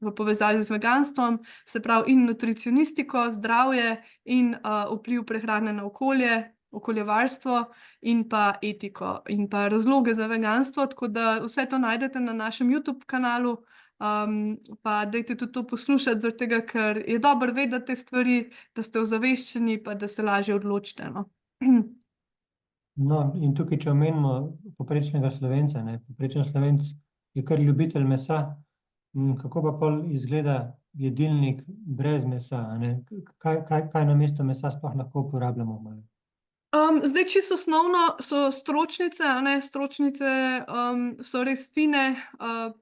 v povezavi z veganstvom, se pravi in nutricionistiko, zdravje in vpliv prehrane na okolje, okoljevarstvo in pa etiko in pa razloge za veganstvo, tako da vse to najdete na našem YouTube kanalu, pa dajte tudi to poslušati, zaradi tega, ker je dobro vedeti te stvari, da ste ozaveščeni, pa da se lažje odločite, no. No, in tukaj, če omenimo povprečnega Slovenca, ne, povprečen Slovenec je kar ljubitelj mesa, kako pa pol izgleda jedilnik brez mesa, a ne? Kaj namesto mesa sploh lahko uporabljamo? Zdaj, čisto osnovno so stročnice, a ne, stročnice so res fine,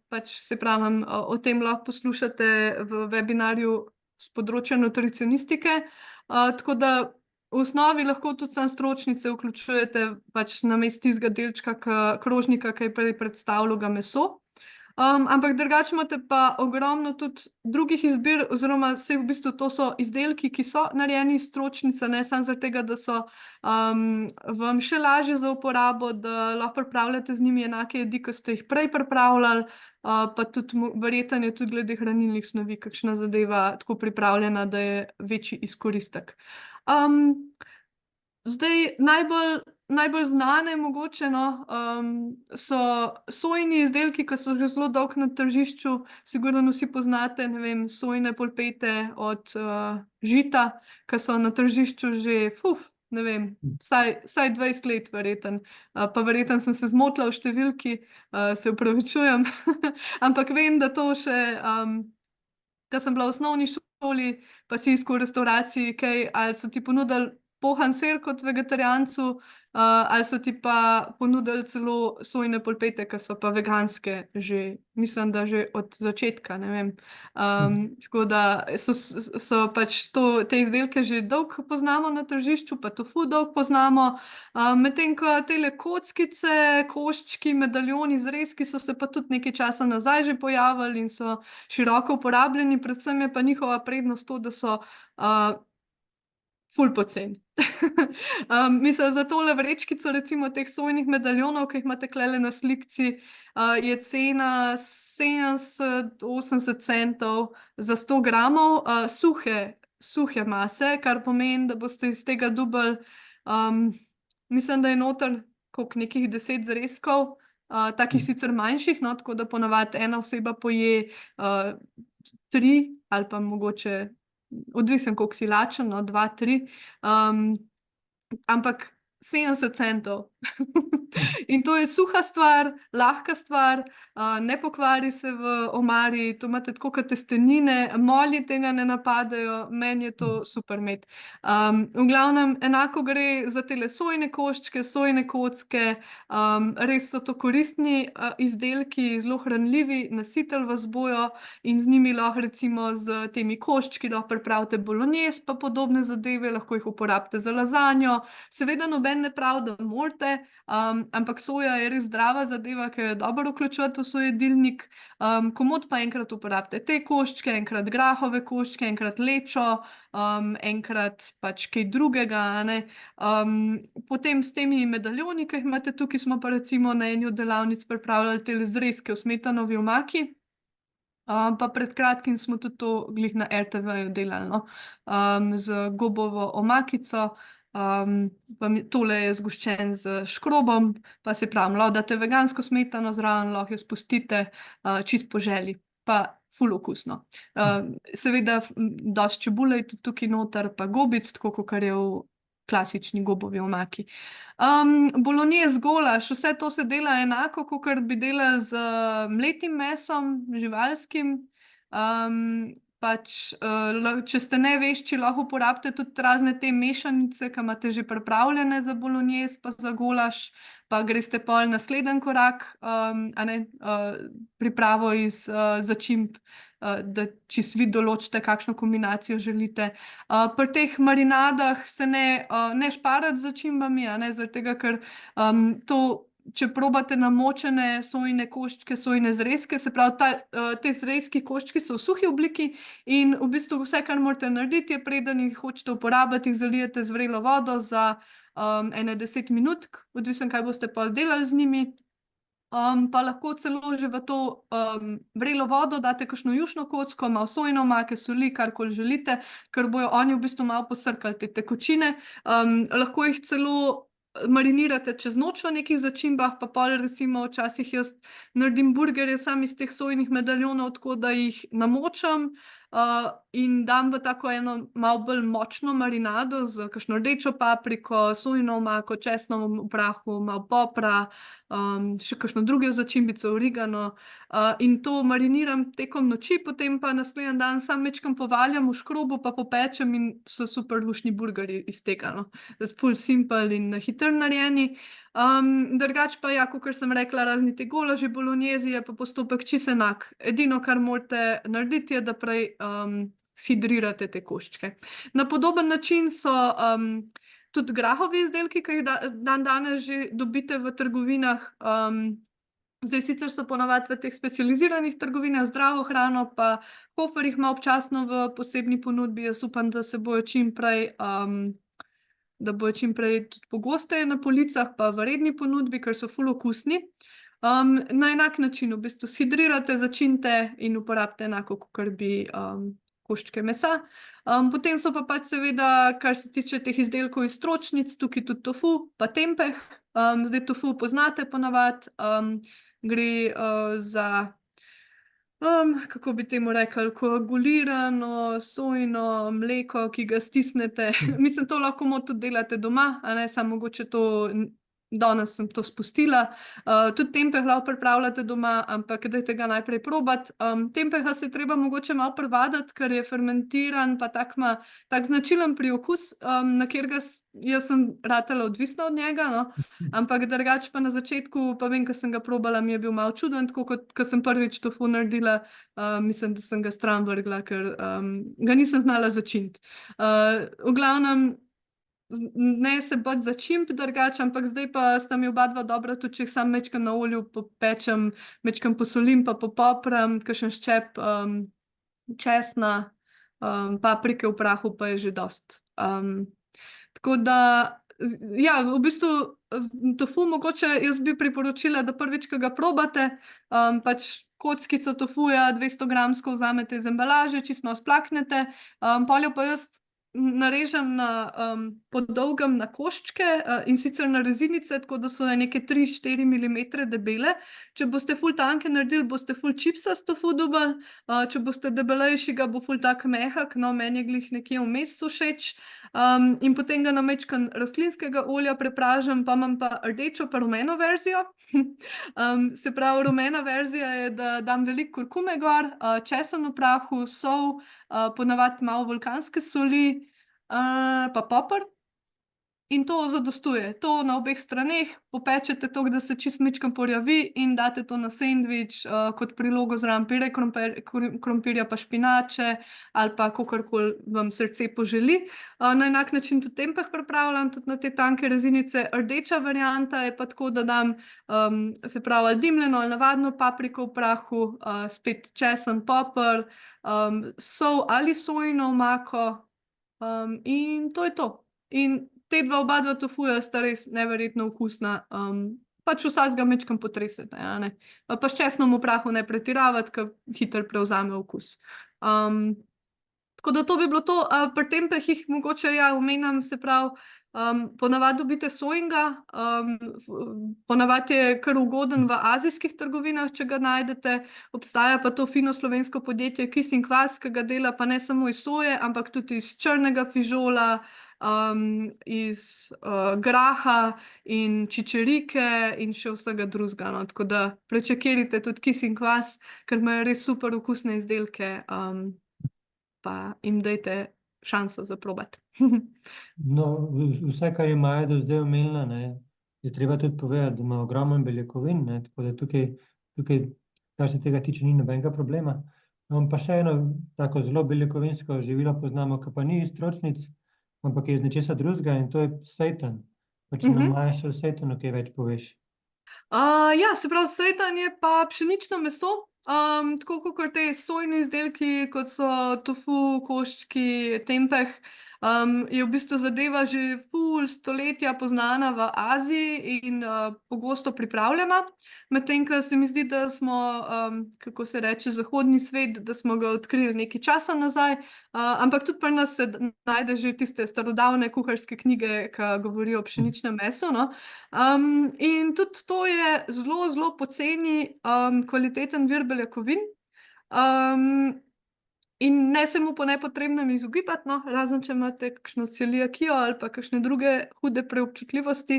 pač se pravim, o tem lahko poslušate v webinarju s področja nutricionistike, tako da v osnovi lahko tudi samo stročnice vključujete pač namesto tistega delčka krožnika, ki je prej predstavljal ga meso. Ampak drugače imate pa ogromno tudi drugih izbir, oziroma saj v bistvu to so izdelki, ki so narejeni iz stročnice, ne samo zaradi tega, da so vam še lažje za uporabo, da lahko pripravljate z njimi enake jedi, kot ste jih prej pripravljali, pa tudi verjetno je tudi glede hranilnih snovi kakšna zadeva tako pripravljena, da je večji izkoristek. Zdaj, najbolj znane mogoče, no, so sojini izdelki, ki so že zelo dolgo na tržišču, sigurno vsi poznate, ne vem, sojine polpete od žita, ki so na tržišču že, ne vem, vsaj 20 let verjetno, pa verjetno sem se zmotila v številki, se opravičujem, ampak vem, da to še, ko sem bila v osnovni šoli, pa si iskal v restavraciji kaj, ali so ti ponudili pohan sir kot vegetarijancu, ali so ti pa ponudili celo sojine polpete, ki so pa veganske že, mislim, da že od začetka, ne vem. Tako da so pač te izdelke že dolgo poznamo na tržišču, pa tofu dolgo poznamo, medtem ko tele kockice, koščki, medaljoni, zrezki so se pa tudi nekaj časa nazaj že pojavili in so široko uporabljeni, predvsem je pa njihova prednost to, da so ful poceni. Mislim, za tole vrečkico, recimo teh sojinih medaljonov, ki jih imate klele na slikci, je cena 70-80 centov za 100 gramov suhe mase, kar pomeni, da boste iz tega dobili, mislim, da je noter koliko nekih 10 zrezkov, takih sicer manjših, no, tako da ponavadi ena oseba poje 3 ali pa mogoče, odvisen koliko si lačen, no, 2-3, ampak 70 centov. In to je suha stvar, lahka stvar, ne pokvari se v omari, to imate tako kot testenine, molji tega ne napadajo, meni je to super imeti. V glavnem, enako gre za tele sojine koščke, sojine kocke, res so to koristni izdelki, zelo hranljivi, nasitelj vas bojo in z njimi lahko recimo z temi koščki lahko pripravite bolognese pa podobne zadeve, lahko jih uporabite za lazanjo. Seveda noben ne pravi, da morate, ampak soja je res zdrava zadeva, ki jo je dobro vključevati v svoj jedilnik. Komot pa enkrat uporabite te koščke, enkrat grahove koščke, enkrat lečo, enkrat pač kaj drugega, a ne. Potem s temi medaljoni, ki jih imate tukaj, smo pa recimo na eni od delavnic pripravljali tele zrezke v smetanovi omaki. Pa pred kratkim smo tudi to glih na RTV-ju delali, no. Z gobovo omakico, tole je zgoščen s škrobom, pa se pravim, lahko date vegansko smetano zraven, lahko jo spustite, čisto po želji, pa ful okusno. Seveda dosti čebule je tudi tukaj noter, pa gobic, tako kakor je v klasični gobovi omaki. Bolognese golaž, vse to se dela enako, kakor bi delali z mletim mesom, živalskim. Pač, če ste nevešči, lahko uporabite tudi razne te mešanice, ki imate že pripravljene za bolognese pa za golaž, pa greste pol naslednji korak, a ne, pripravo iz začimb, da čisto vi določite, kakšno kombinacijo želite. Pri teh marinadah se ne šparati z začimbami, a ne, zaradi tega, ker to, če probate namočene sojine koščke, sojine zrezke, se pravi, te zrezki koščki so v suhi obliki in v bistvu vse, kar morate narediti, je, preden jih hočete uporabiti, jih zalijete z vrelo vodo za ene 10 minutk, odvisno, kaj boste pol delali z njimi. Pa lahko celo že v to vrelo vodo date kakšno jušno kocko, malo sojine omake, soli, karkoli želite, ker bojo oni v bistvu malo posrkali te tekočine. Lahko jih celo marinirate čez noč v nekih začimbah, pa pol recimo včasih jaz naredim burgerje sam iz teh sojinih medaljonov, tako da jih namočim, in dam v tako eno malo bolj močno marinado z kakšno rdečo papriko, sojino omako, česnom v prahu, malo popra, še kakšno drugo začimbico, origano, in to mariniram tekom noči, potem pa naslednji dan samo majčkeno povaljam v škrobu pa popečem in so super luštni burgerji iz tega, no. Ful simple in hitro narejeni. Drugače pa ja, kakor sem rekla, razni ti golaži, bolognesi, je pa postopek čisto enak. Edino, kar morate narediti, je, da prej shidrirate te koščke. Na podoben način so tudi grahovi izdelki, ki jih dandanes že dobite v trgovinah. Zdaj sicer so ponavadi v teh specializiranih trgovinah zdravo hrano, pa Hoferjih ima občasno v posebni ponudbi, jaz upam, da se bojo čim prej tudi pogosteje na policah pa v redni ponudbi, ker so ful okusni. Na enak način v bistvu shidrirate, začinite in uporabite enako, kakor bi koščke mesa. Potem so pa pač seveda, kar se tiče teh izdelkov iz stročnic, tukaj tudi tofu pa tempeh. Zdaj tofu poznate ponavadi, gre za, kako bi temu rekli, koagulirano sojino mleko, ki ga stisnete. Mislim, to lahko tudi delate doma, a ne, samo mogoče to, danes sem to spustila. Tudi tempeh lahko pripravljate doma, ampak dajte ga najprej probati. Tempeha se je treba mogoče malo privaditi, ker je fermentiran, pa tak ima tak značilen priokus, na katerega jaz sem ratala odvisna od njega, no. Ampak drugače pa na začetku, pa vem, ko sem ga probala, mi je bil malo čuden, tako kot ko sem prvič tofu naredila, mislim, da sem ga stran vrgla, ker ga nisem znala začiniti. V glavnem, ne se bati začimb drugače, ampak zdaj pa sta mi oba dva dobra, tudi če jih samo majčkeno na olju popečem, majčkeno posolim pa popopram, kakšen ščep česna, paprike v prahu pa je že dosti. Tako da, ja, v bistvu tofu mogoče jaz bi priporočila, da prvič, ko ga probate, pač kockico tofuja 200 gramsko vzamete iz embalaže, čisto malo splaknete, pol jo pa jaz narežem po dolgem na koščke, in sicer na rezinice, tako da so neke 3-4 milimetre debele. Če boste ful tanke naredili, boste ful čipsast tofu dobili, če boste debelejši, ga bo ful tak mehak, no, meni je glih nekje vmes všeč. In potem ga na majčkeno rastlinskega olja prepražim, pa imam pa rdečo pa rumeno verzijo. Se pravi, rumena verzija je, da dam veliko kurkume gor, česen v prahu, sol, ponavadi malo vulkanske soli, pa poper. In to zadostuje. To na obeh straneh popečete toliko, da se čisto majčkeno porjavi in date to na sendvič, kot prilogo zraven pire krompirja pa špinače ali pa kakorkoli vam srce poželi. Na enak način tudi tempeh pripravljam, tudi na te tanke rezinice. Rdeča varianta je pa tako, da dam, se pravi, ali dimljeno ali navadno papriko v prahu, spet česen, poper, sol ali sojino omako, in to je to. In oba dva tofuja sta res neverjetno okusna, pač vsakega majčkeno potresete, a ne. Pa s česnom v prahu ne pretiravati, ker hitro prevzame okus. Tako da to bi bilo to. Pri tempeh jih mogoče, ja, omenim, se pravi, ponavadi dobite sojinga, ponavadi je kar ugoden v azijskih trgovinah, če ga najdete. Obstaja pa to fino slovensko podjetje Kis in kvas, ki ga dela pa ne samo iz soje, ampak tudi iz črnega fižola, iz graha in čičerike in še vsega drugega, no. Tako da prečekirajte tudi Kis in kvas, ker imajo res super okusne izdelke, pa jim dajte šanso za probati. No, vse, kar je Maja do zdaj omenila, ne, je treba tudi povedati, da ima ogromno beljakovin, ne, tako da tukaj, kar se tega tiče, ni nobenega problema. Pa še eno tako zelo beljakovinsko živilo poznamo, ki pa ni iz stročnic, ampak je iz nečesa drugega, in to je seitan. Pa če nam, Maja, še o seitanu kaj več poveš. Ja, se pravi, seitan je pa pšenično meso, tako kakor te sojni izdelki, kot so tofu, koščki, tempeh, je v bistvu zadeva že ful stoletja poznana v Aziji in, pogosto pripravljena. Medtem ko se mi zdi, da smo, kako se reče, zahodni svet, da smo ga odkrili nekaj časa nazaj, ampak tudi pri nas se najde že tiste starodavne kuharske knjige, ki govorijo o pšeničnem mesu, no. In tudi to je zelo, zelo poceni, kvaliteten vir beljakovin. In ne se mu po nepotrebnem izogibati, no, razen če imate kakšno celiakijo ali pa kakšne druge hude preobčutljivosti.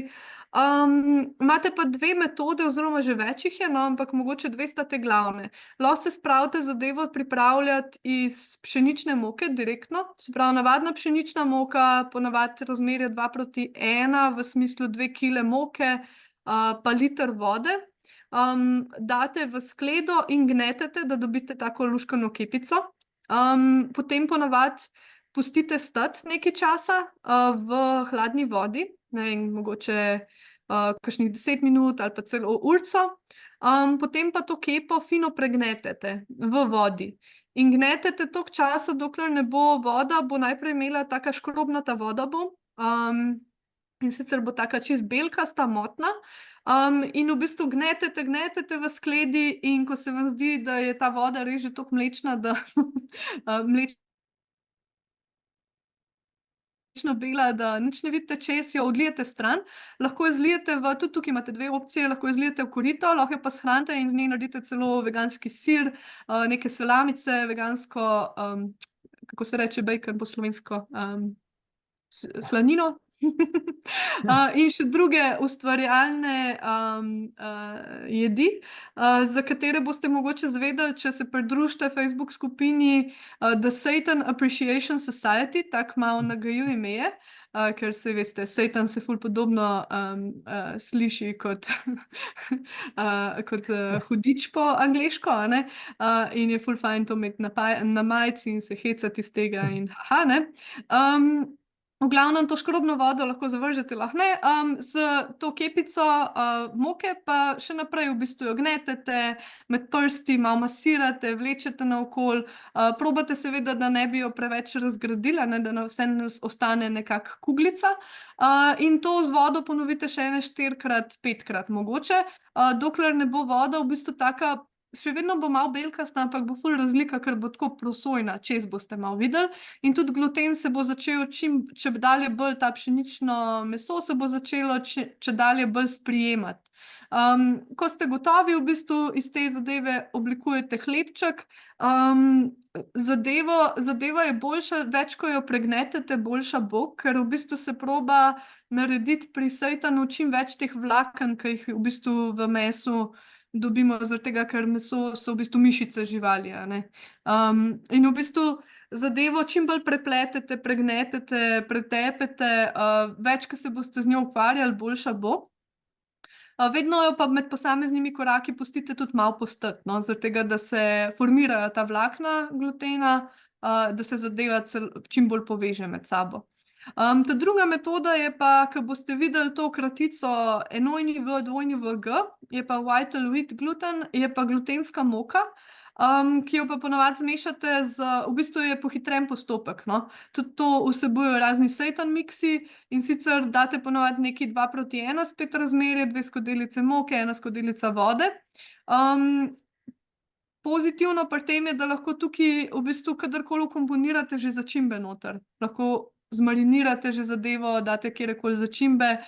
Imate pa dve metode oziroma že več jih je, no, ampak mogoče dve sta te glavne. Lahko se spravite zadevo pripravljati iz pšenične moke direktno, se pravi, navadna pšenična moka, ponavadi razmerje 2:1, v smislu 2 kile moke, pa liter vode. Date v skledo in gnetete, da dobite tako luškano kepico. Potem ponavadi pustite stati nekaj časa, v hladni vodi, ne vem, mogoče, kakšnih 10 minut ali pa celo urico. Potem pa to kepo fino pregnetete v vodi. In gnetete toliko časa, dokler ne bo voda, bo najprej imela taka škrobnata voda bo, in sicer bo taka čisto belkasta, motna. In v bistvu gnetete v skledi, in ko se vam zdi, da je ta voda res že toliko mlečna, da mlečno bela, da nič ne vidite čez, jo odlijete stran. Lahko jo zlijete tudi tukaj imate dve opcije, lahko jo zlijete v korito, lahko jo pa shranite in z nje naredite celo veganski sir, neke salamice, vegansko, kako se reče bacon po slovensko, slanino. In še druge ustvarjalne, jedi, za katere boste mogoče izvedeli, če se pridružite Facebook skupini, The Seitan Appreciation Society, tako malo nagajivo ime je, ker saj veste, seitan se ful podobno, sliši kot, kot, hudič po angleško, a ne. In je ful fajn to imeti na majici in se hecati iz tega in ne. V glavnem to škrobno vodo lahko zavržete, lahko ne. S to kepico moke pa še naprej v bistvu jo gnetete, med prsti malo masirate, vlečete naokoli. Probate seveda, da ne bi jo preveč razgradila, ne, da vse ostane nekak kuglica. In to z vodo ponovite še ene 4-krat, 5-krat mogoče, dokler ne bo voda v bistvu taka, še vedno bo malo belkasta, ampak bo ful razlika, ker bo tako prosojna, čez boste malo videli. In tudi gluten se bo začel čedalje bolj, ta pšenično meso se bo začelo čedalje bolj sprijemati. Ko ste gotovi, v bistvu iz te zadeve oblikujete hlebček. Zadeva je boljša, več ko jo pregnetete, boljša bo, ker v bistvu se proba narediti pri sejtanu čim več teh vlaken, ki jih v bistvu v mesu dobimo, zaradi tega, ker meso so v bistvu mišice živali, a ne. In v bistvu zadevo čim bolj prepletete, pregnetete, pretepete, več, ko se boste z njo ukvarjali, boljša bo. Vedno jo pa med posameznimi koraki pustite tudi malo postati, no, zaradi tega, da se formirajo ta vlakna glutena, da se zadeva čim bolj poveže med sabo. Ta druga metoda je pa, ko boste videli to kratico ENOJNV, je pa white wheat gluten, je pa glutenska moka, ki jo pa ponavadi zmešate v bistvu je pohitren postopek, no. Tudi to vsebujejo razni seitan miksi, in sicer date ponavadi nekaj 2:1 spet razmerje, 2 skodelice moke, 1 skodelica vode. Pozitivno pri tem je, da lahko tukaj v bistvu kadarkoli vkomponirate že začimbe noter. Lahko zmarinirate že zadevo, date katerekoli začimbe,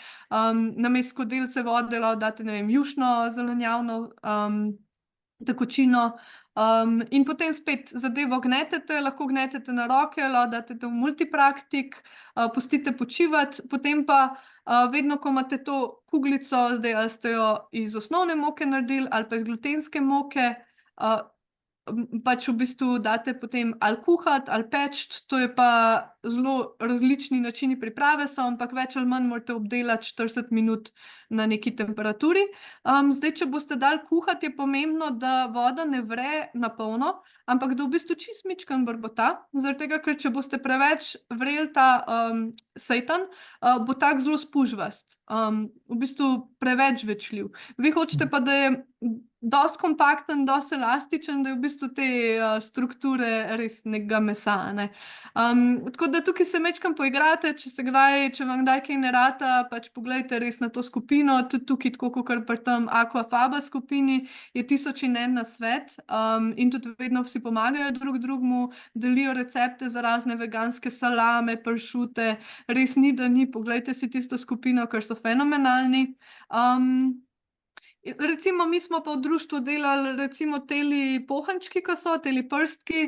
namesto skodelice vode lahko date, ne vem, jušno zelenjavno tekočino, in potem spet zadevo gnetete, lahko gnetete na roke, lahko date v multipraktik, pustite počivati, potem pa vedno, ko imate to kuglico, zdaj ali ste jo iz osnovne moke naredili ali pa iz glutenske moke, pač v bistvu date potem ali kuhati ali peči, to je pa zelo različni načini priprave so, ampak več ali manj morate obdelati 40 minut na neki temperaturi. Zdaj, če boste dali kuhati, je pomembno, da voda ne vre na polno, ampak da v bistvu čisto majčkeno brbota, zaradi tega, ker če boste preveč vreli ta seitan, bo tak zelo spužvast, v bistvu preveč večljiv. Vi hočete pa, da je dosti kompakten, dosti elastičen, da je v bistvu te strukture res nekega mesa, a ne. Tako da tukaj se majčkeno poigrate, če vam kdaj kaj ne rata, pač poglejte res na to skupino, tudi tukaj, tako kakor pri tem Aquafaba skupini, je 1000 in en nasvet, in tudi vedno vsi pomagajo drug drugemu, delijo recepte za razne veganske salame, pršute, res ni, da ni, poglejte si tisto skupino, ker so fenomenalni. Recimo, mi smo pa v društvu delali recimo teli pohančki, ko so, teli prstki,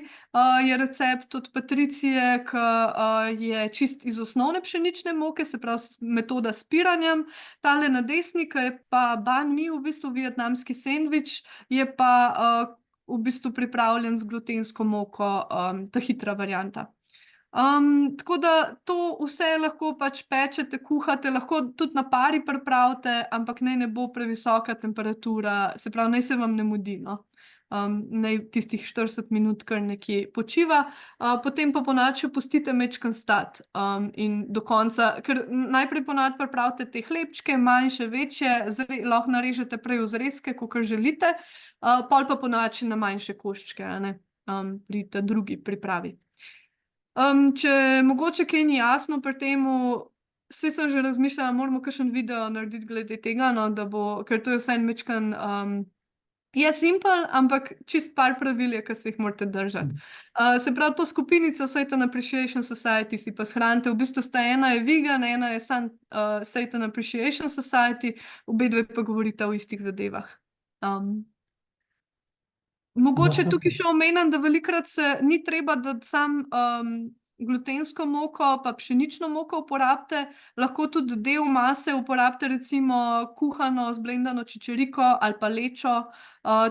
je recept od Patricije, ki je čist iz osnovne pšenične moke, se pravi metoda s piranjem. Tale na desni, ki je pa banh mi, v bistvu vietnamski sendvič, je pa v bistvu pripravljen z glutensko moko, ta hitra varianta. Tako da to vse lahko pač pečete, kuhate, lahko tudi na pari pripravite, ampak naj ne bo previsoka temperatura, se pravi, naj se vam ne mudi, no. Naj tistih 40 minut kar nekje počiva, potem pa ponoči pustite majčkeno stati, in do konca, ker najprej ponavadi pripravite te hlebčke, manjše, večje, lahko narežete prej v zrezke, kakor želite, pol pa ponoči na manjše koščke, a ne, pri ta drugi pripravi. Če mogoče kaj ni jasno pri temu, saj sem že razmišljala, moramo kakšen video narediti glede tega, no, da bo, ker to je vseeno majčkeno, je simpel, ampak čisto par pravil je, ki se jih morate držati. Se pravi, to skupinico Seitan Appreciation Society si pa shranite, v bistvu sta ena je vegan, ena je samo Seitan Appreciation Society, obedve pa govorita o istih zadevah. Mogoče tukaj še omenim, da velikokrat se ni treba dati samo glutensko moko pa pšenično moko uporabite, lahko tudi del mase uporabite recimo kuhano, zblendano čičeriko ali pa lečo.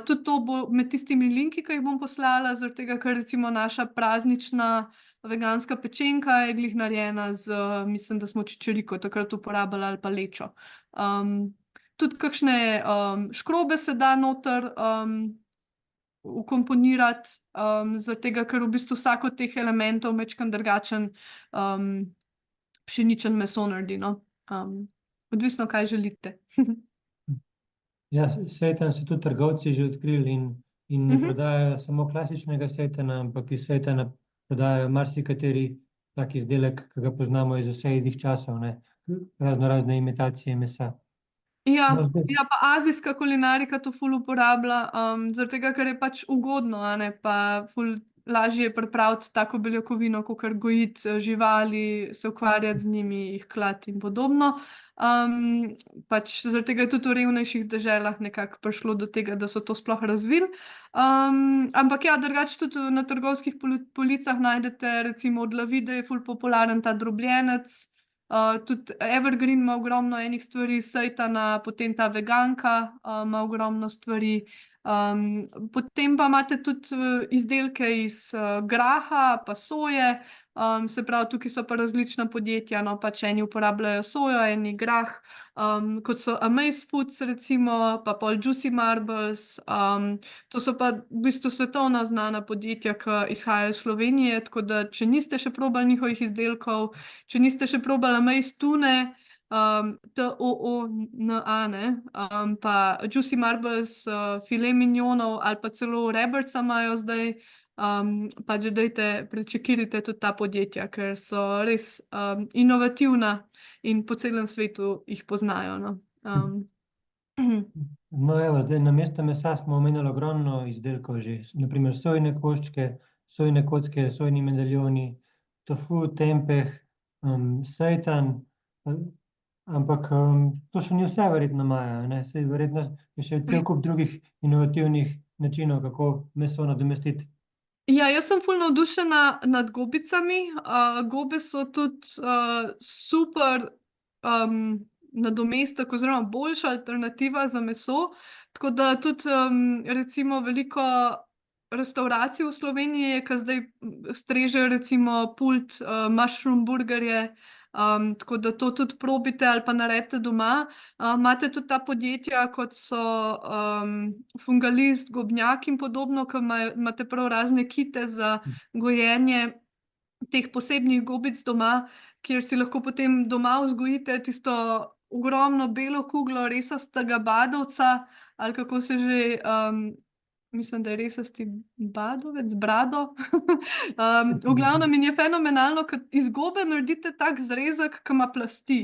Tudi to bo med tistimi linki, ki jih bom poslala, zaradi tega, ker recimo naša praznična veganska pečenka je glih narejena mislim, da smo čičeriko takrat uporabili ali pa lečo. Tudi kakšne škrobe se da noter vkomponirati, zaradi tega, ker v bistvu vsak od teh elementov majčkeno drugačen pšeničen meso naredi, no. Odvisno, kaj želite. Ja, seitan so tudi trgovci že odkrili in ne Mhm. prodajajo samo klasičnega seitana, ampak iz seitana prodajajo marsikateri tak izdelek, ki ga poznamo iz vseh časov, ne, razne imitacije mesa. No, Ja, zdaj, ja, pa azijska kulinarika to ful uporablja, zaradi tega, ker je pač ugodno, a ne, pa ful lažje je pripraviti tako beljakovino, kakor gojiti živali, se ukvarjati z njimi, jih klati in podobno. Pač zaradi tega je tudi v revnejših deželah nekako prišlo do tega, da so to sploh razvili. Ampak ja, drugače tudi na trgovskih policah najdete recimo od Lavide je ful popularen ta drobljenec. Tudi Evergreen ima ogromno enih stvari, seitana, potem ta veganka ima ogromno stvari. Potem pa imate tudi izdelke iz graha, pa soje. Se pravi, tukaj so pa različna podjetja, no pač eni uporabljajo sojo, eni grah, kot so Amaze Foods recimo, pa pol Juicy Marbles. To so pa v bistvu svetovna znana podjetja, ki izhajajo iz Slovenije, tako da če niste še probali njihovih izdelkov, če niste še probali Amaze Tune, TOONA, ne, pa Juicy Marbles, filet mignonov ali pa celo rebrca imajo zdaj, pač dajte, prečekirajte tudi ta podjetja, ker so res inovativna in po celem svetu jih poznajo, no. no, evo, zdaj namesto mesa smo omenjali ogromno izdelkov že, naprimer sojine koščke, sojine kocke, sojini medaljoni, tofu, tempeh, seitan, ampak to še ni vse verjetno Maja, ne, saj verjetno je še cel kup drugih inovativnih načinov, kako meso nadomestiti. Ja, jaz sem ful navdušena nad gobicami. Gobe so tudi super nadomestek oziroma boljša alternativa za meso. Tako da tudi recimo veliko restavracij v Sloveniji je, ki zdaj strežejo recimo pult mushroom burgerje. Tako da to tudi probite ali pa naredite doma. Imate tudi ta podjetja, kot so Fungalist, Gobnjak in podobno, ki imate prav razne kite za gojenje teh posebnih gobic doma, kjer si lahko potem doma vzgojite tisto ogromno belo kuglo resastega badovca, ali kako se že, mislim, da je resasti badovec, brado. V glavnem in je fenomenalno, ker iz gobe naredite tak zrezek, ki ima plasti.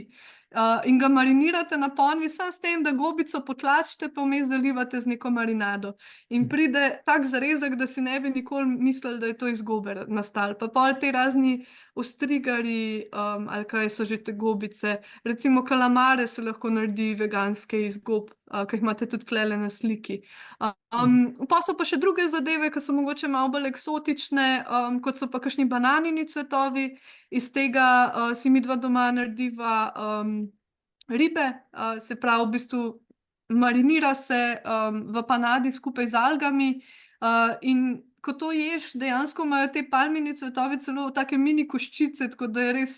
In ga marinirate na ponvi, samo s tem, da gobico potlačite, pa vmes zalivate z neko marinado. In pride tak zrezek, da si ne bi nikoli mislili, da je to iz gobe nastalo. Pa pol te razni ostrigari, ali kaj so že te gobice. Recimo kalamare se lahko naredi veganske iz gob, ki jih imate tudi tlele na sliki. Pa so pa še druge zadeve, ki so mogoče malo bolj eksotične, kot so pa kakšni bananini cvetovi. Iz tega si midva doma narediva ribe, se pravi, v bistvu marinira se v panadi skupaj z algami, in ko to ješ, dejansko imajo te palmini cvetovi celo take mini koščice, tako da je res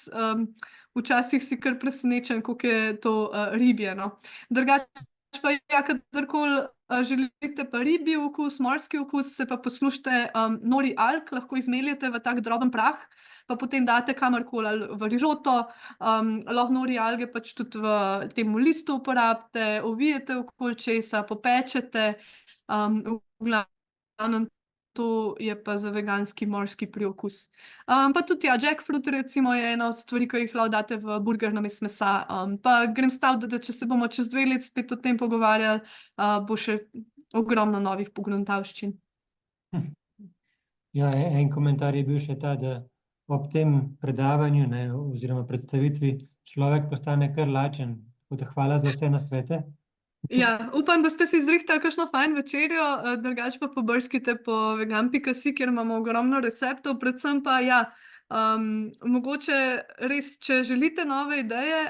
včasih si kar presenečen, koliko je to ribje, no. Drugače pa ja, kadarkoli želite pa ribji okus, morski okus, se pa poslužite nori alg, lahko izmeljete v tak droben prah, pa potem date kamorkoli, ali v rižoto, lahko nori alge pač tudi v tem listu uporabite, ovijete okoli česa, popečete, v glavnem to je pa za veganski morski priokus. Pa tudi ja, jackfruit recimo je ena od stvari, ki jih lahko date v burger namesto mesa. Pa grem staviti, da če se bomo čez 2 leti spet o tem pogovarjali, bo še ogromno novih pogruntavščin. Ja, en komentar je bil še ta, da ob tem predavanju, ne, oziroma predstavitvi človek postane kar lačen. Tako da hvala za vse nasvete. Ja, upam, da ste si zrihtali kakšno fajn večerjo, drugače pa pobrskite po vegan.si, kjer imamo ogromno receptov, predvsem pa ja, mogoče res, če želite nove ideje,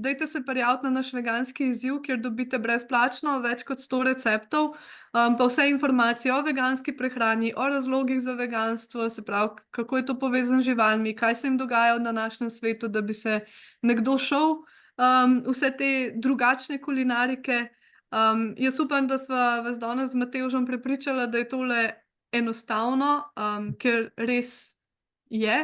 dajte se prijaviti na naš veganski izziv, kjer dobite brezplačno več kot 100 receptov, pa vse informacije o veganski prehrani, o razlogih za veganstvo, se pravi, kako je to povezano z živalmi, kaj se jim dogaja v današnjem svetu, da bi se nekdo šel vse te drugačne kulinarike. Jaz upam, da sva vas danes z Matevžem prepričala, da je tole enostavno, ker res je.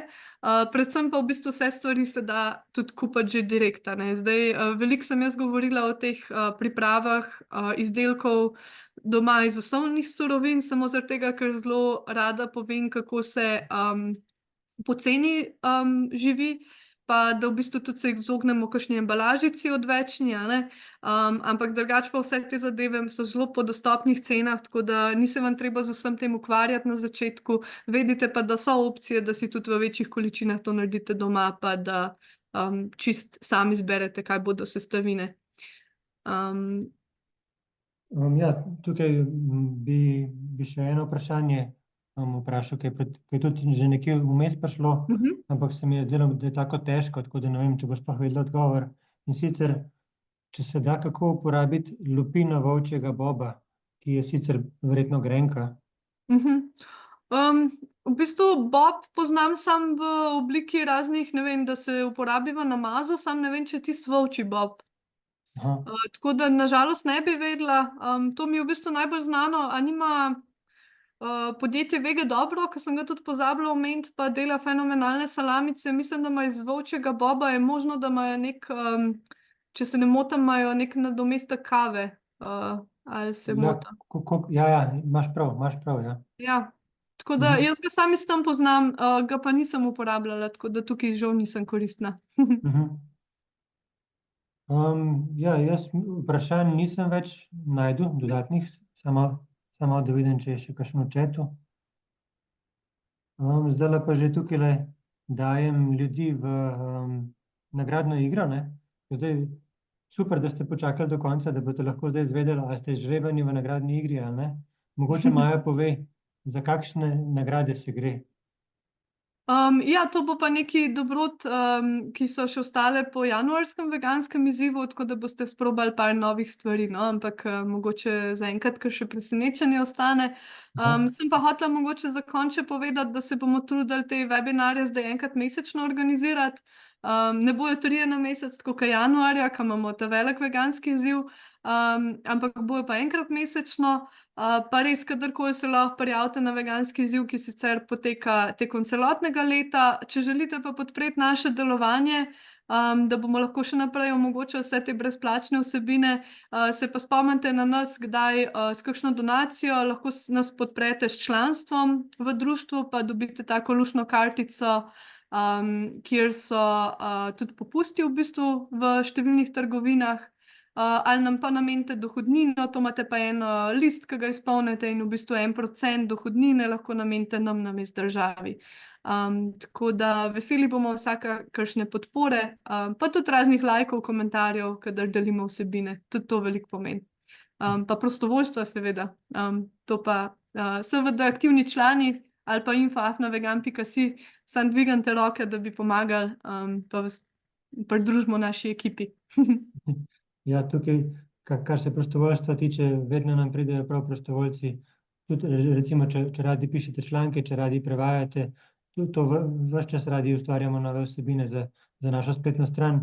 Predvsem pa v bistvu vse stvari se da tudi kupiti že direkt, a ne. Zdaj, veliko sem jaz govorila o teh pripravah izdelkov doma iz osnovnih surovin, samo zaradi tega, ker zelo rada povem, kako se poceni živi, pa da v bistvu tudi se izognemo kakšni embalažici odvečni, a ne. Ampak drugače pa vse te zadeve so zelo po dostopnih cenah, tako da ni se vam treba z vsem tem ukvarjati na začetku. Vedite pa, da so opcije, da si tudi v večjih količinah to naredite doma, pa da čist sami izberete, kaj bodo sestavine. Ja, tukaj bi še eno vprašanje vprašal, ki je tudi že nekje vmes prišlo, ampak se mi je zdelo, da je tako težko, tako da ne vem, če boš sploh vedela odgovor. In sicer, če se da kako uporabiti lupino volčjega boba, ki je sicer verjetno grenka. V bistvu bob poznam sam v obliki raznih, ne vem, da se uporabi v namazu, sam ne vem, če je tisti volčji bob. Tako da nažalost ne bi vedela. To mi je v bistvu najbolj znano, a nima podjetje Vege Dobro, ki sem ga tudi pozabila omeniti, pa dela fenomenalne salamice. Mislim, da ima iz volčjega boba, je možno, da imajo nek, če se ne motim, imajo nek nadomestek kave. Ali se motim? Ja, imaš prav, ja. Ja, tako da jaz ga sam iz tam poznam, ga pa nisem uporabljala, tako da tukaj žal nisem koristna. Ja, jaz vprašanj nisem več našel dodatnih, samo da vidim, če je še kakšno v chatu. Zdajle pa že tukajle dajem ljudi v nagradno igro, ne. Zdaj, super, da ste počakali do konca, da boste lahko zdaj izvedeli, ali ste izžrebani v nagradni igri ali ne. Mogoče Maja pove, za kakšne nagrade se gre. Ja, to bo pa neki dobrot, ki so še ostale po januarskem veganskem izzivu, tako da boste sprobali par novih stvari, no, ampak mogoče zaenkrat kar še presenečenje ostane. Sem pa hotela mogoče za konec še povedati, da se bomo trudili te webinarje zdaj enkrat mesečno organizirati. Ne bojo 3 na mesec, tako kot januarja, ko imamo ta velik veganski izziv, ampak bojo pa enkrat mesečno. Pa res, kadarkoli se lahko prijavite na veganski izziv, ki sicer poteka tekom celotnega leta. Če želite pa podpreti naše delovanje, da bomo lahko še naprej omogočali vse te brezplačne vsebine, se pa spomnite na nas, kdaj s kakšno donacijo lahko nas podprete s članstvom v društvu, pa dobite tako luštno kartico, kjer so tudi popusti v bistvu v številnih trgovinah. Ali nam pa namenite dohodnino, to imate pa en list, ki ga izpolnite, in v bistvu 1% dohodnine lahko namenite nam namesto državi. Tako da veseli bomo vsakršne podpore, pa tudi raznih lajkov, komentarjev, kadar delimo vsebine, tudi to veliko pomeni. Pa prostovoljstva seveda, to pa seveda aktivni člani ali pa info@vegan.si, samo dvignite roke, da bi pomagali, pa vas pridružimo naši ekipi. Ja, tukaj, kar se prostovoljstva tiče, vedno nam pridejo prav prostovoljci. Tudi recimo, če radi pišete članke, če radi prevajate, to ves čas radi ustvarjamo nove vsebine za našo spletno stran.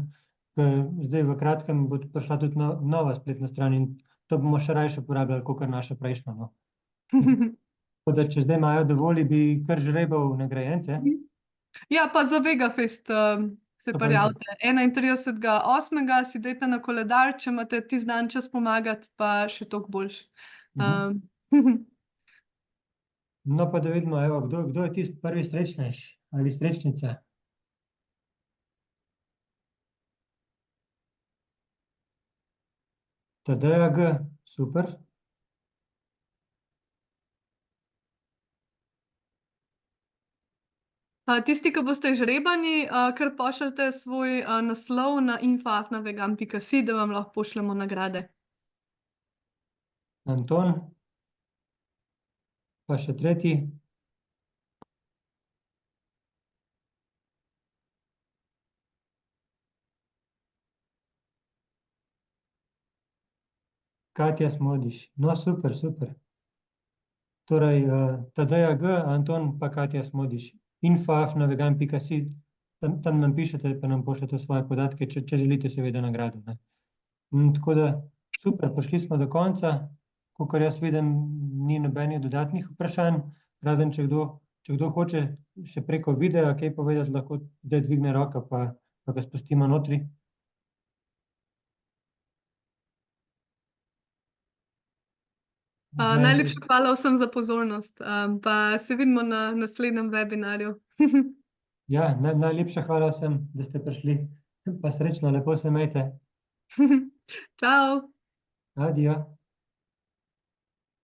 Zdaj v kratkem bo prišla tudi nova spletna stran in to bomo še rajši uporabljali kakor našo prejšnjo, no. Tako da, če zdaj Maja dovoli, bi kar žrebal nagrajence. Ja, pa za Vegafest se prijavite. 31.8. si dajte na koledar, če imate tisti dan čas pomagati, pa še toliko boljše. No, pa da vidimo, evo, kdo je tisti prvi srečnež ali srečnica? Tadeja G, super. Tisti, ki boste žrebani, kar pošljite svoj naslov na info@vegan.si, da vam lahko pošljemo nagrade. Anton. Pa še tretji. Katja Smodiš. No, super. Torej, Tadeja G, Anton pa Katja Smodiš. info@vegan.si, tam nam pišete pa nam pošljete svoje podatke, če želite seveda nagrado, ne. Tako da, super, prišli smo do konca. Kakor jaz vidim, ni nobenih dodatnih vprašanj, razen če kdo če kdo hoče še preko videa kaj povedati, lahko zdaj dvigne roko, pa ga spustimo notri. Najlepša hvala vsem za pozornost, pa se vidimo na naslednjem webinarju. Ja, najlepša hvala vsem, da ste prišli, pa srečno, lepo se imejte. Čau! Adijo.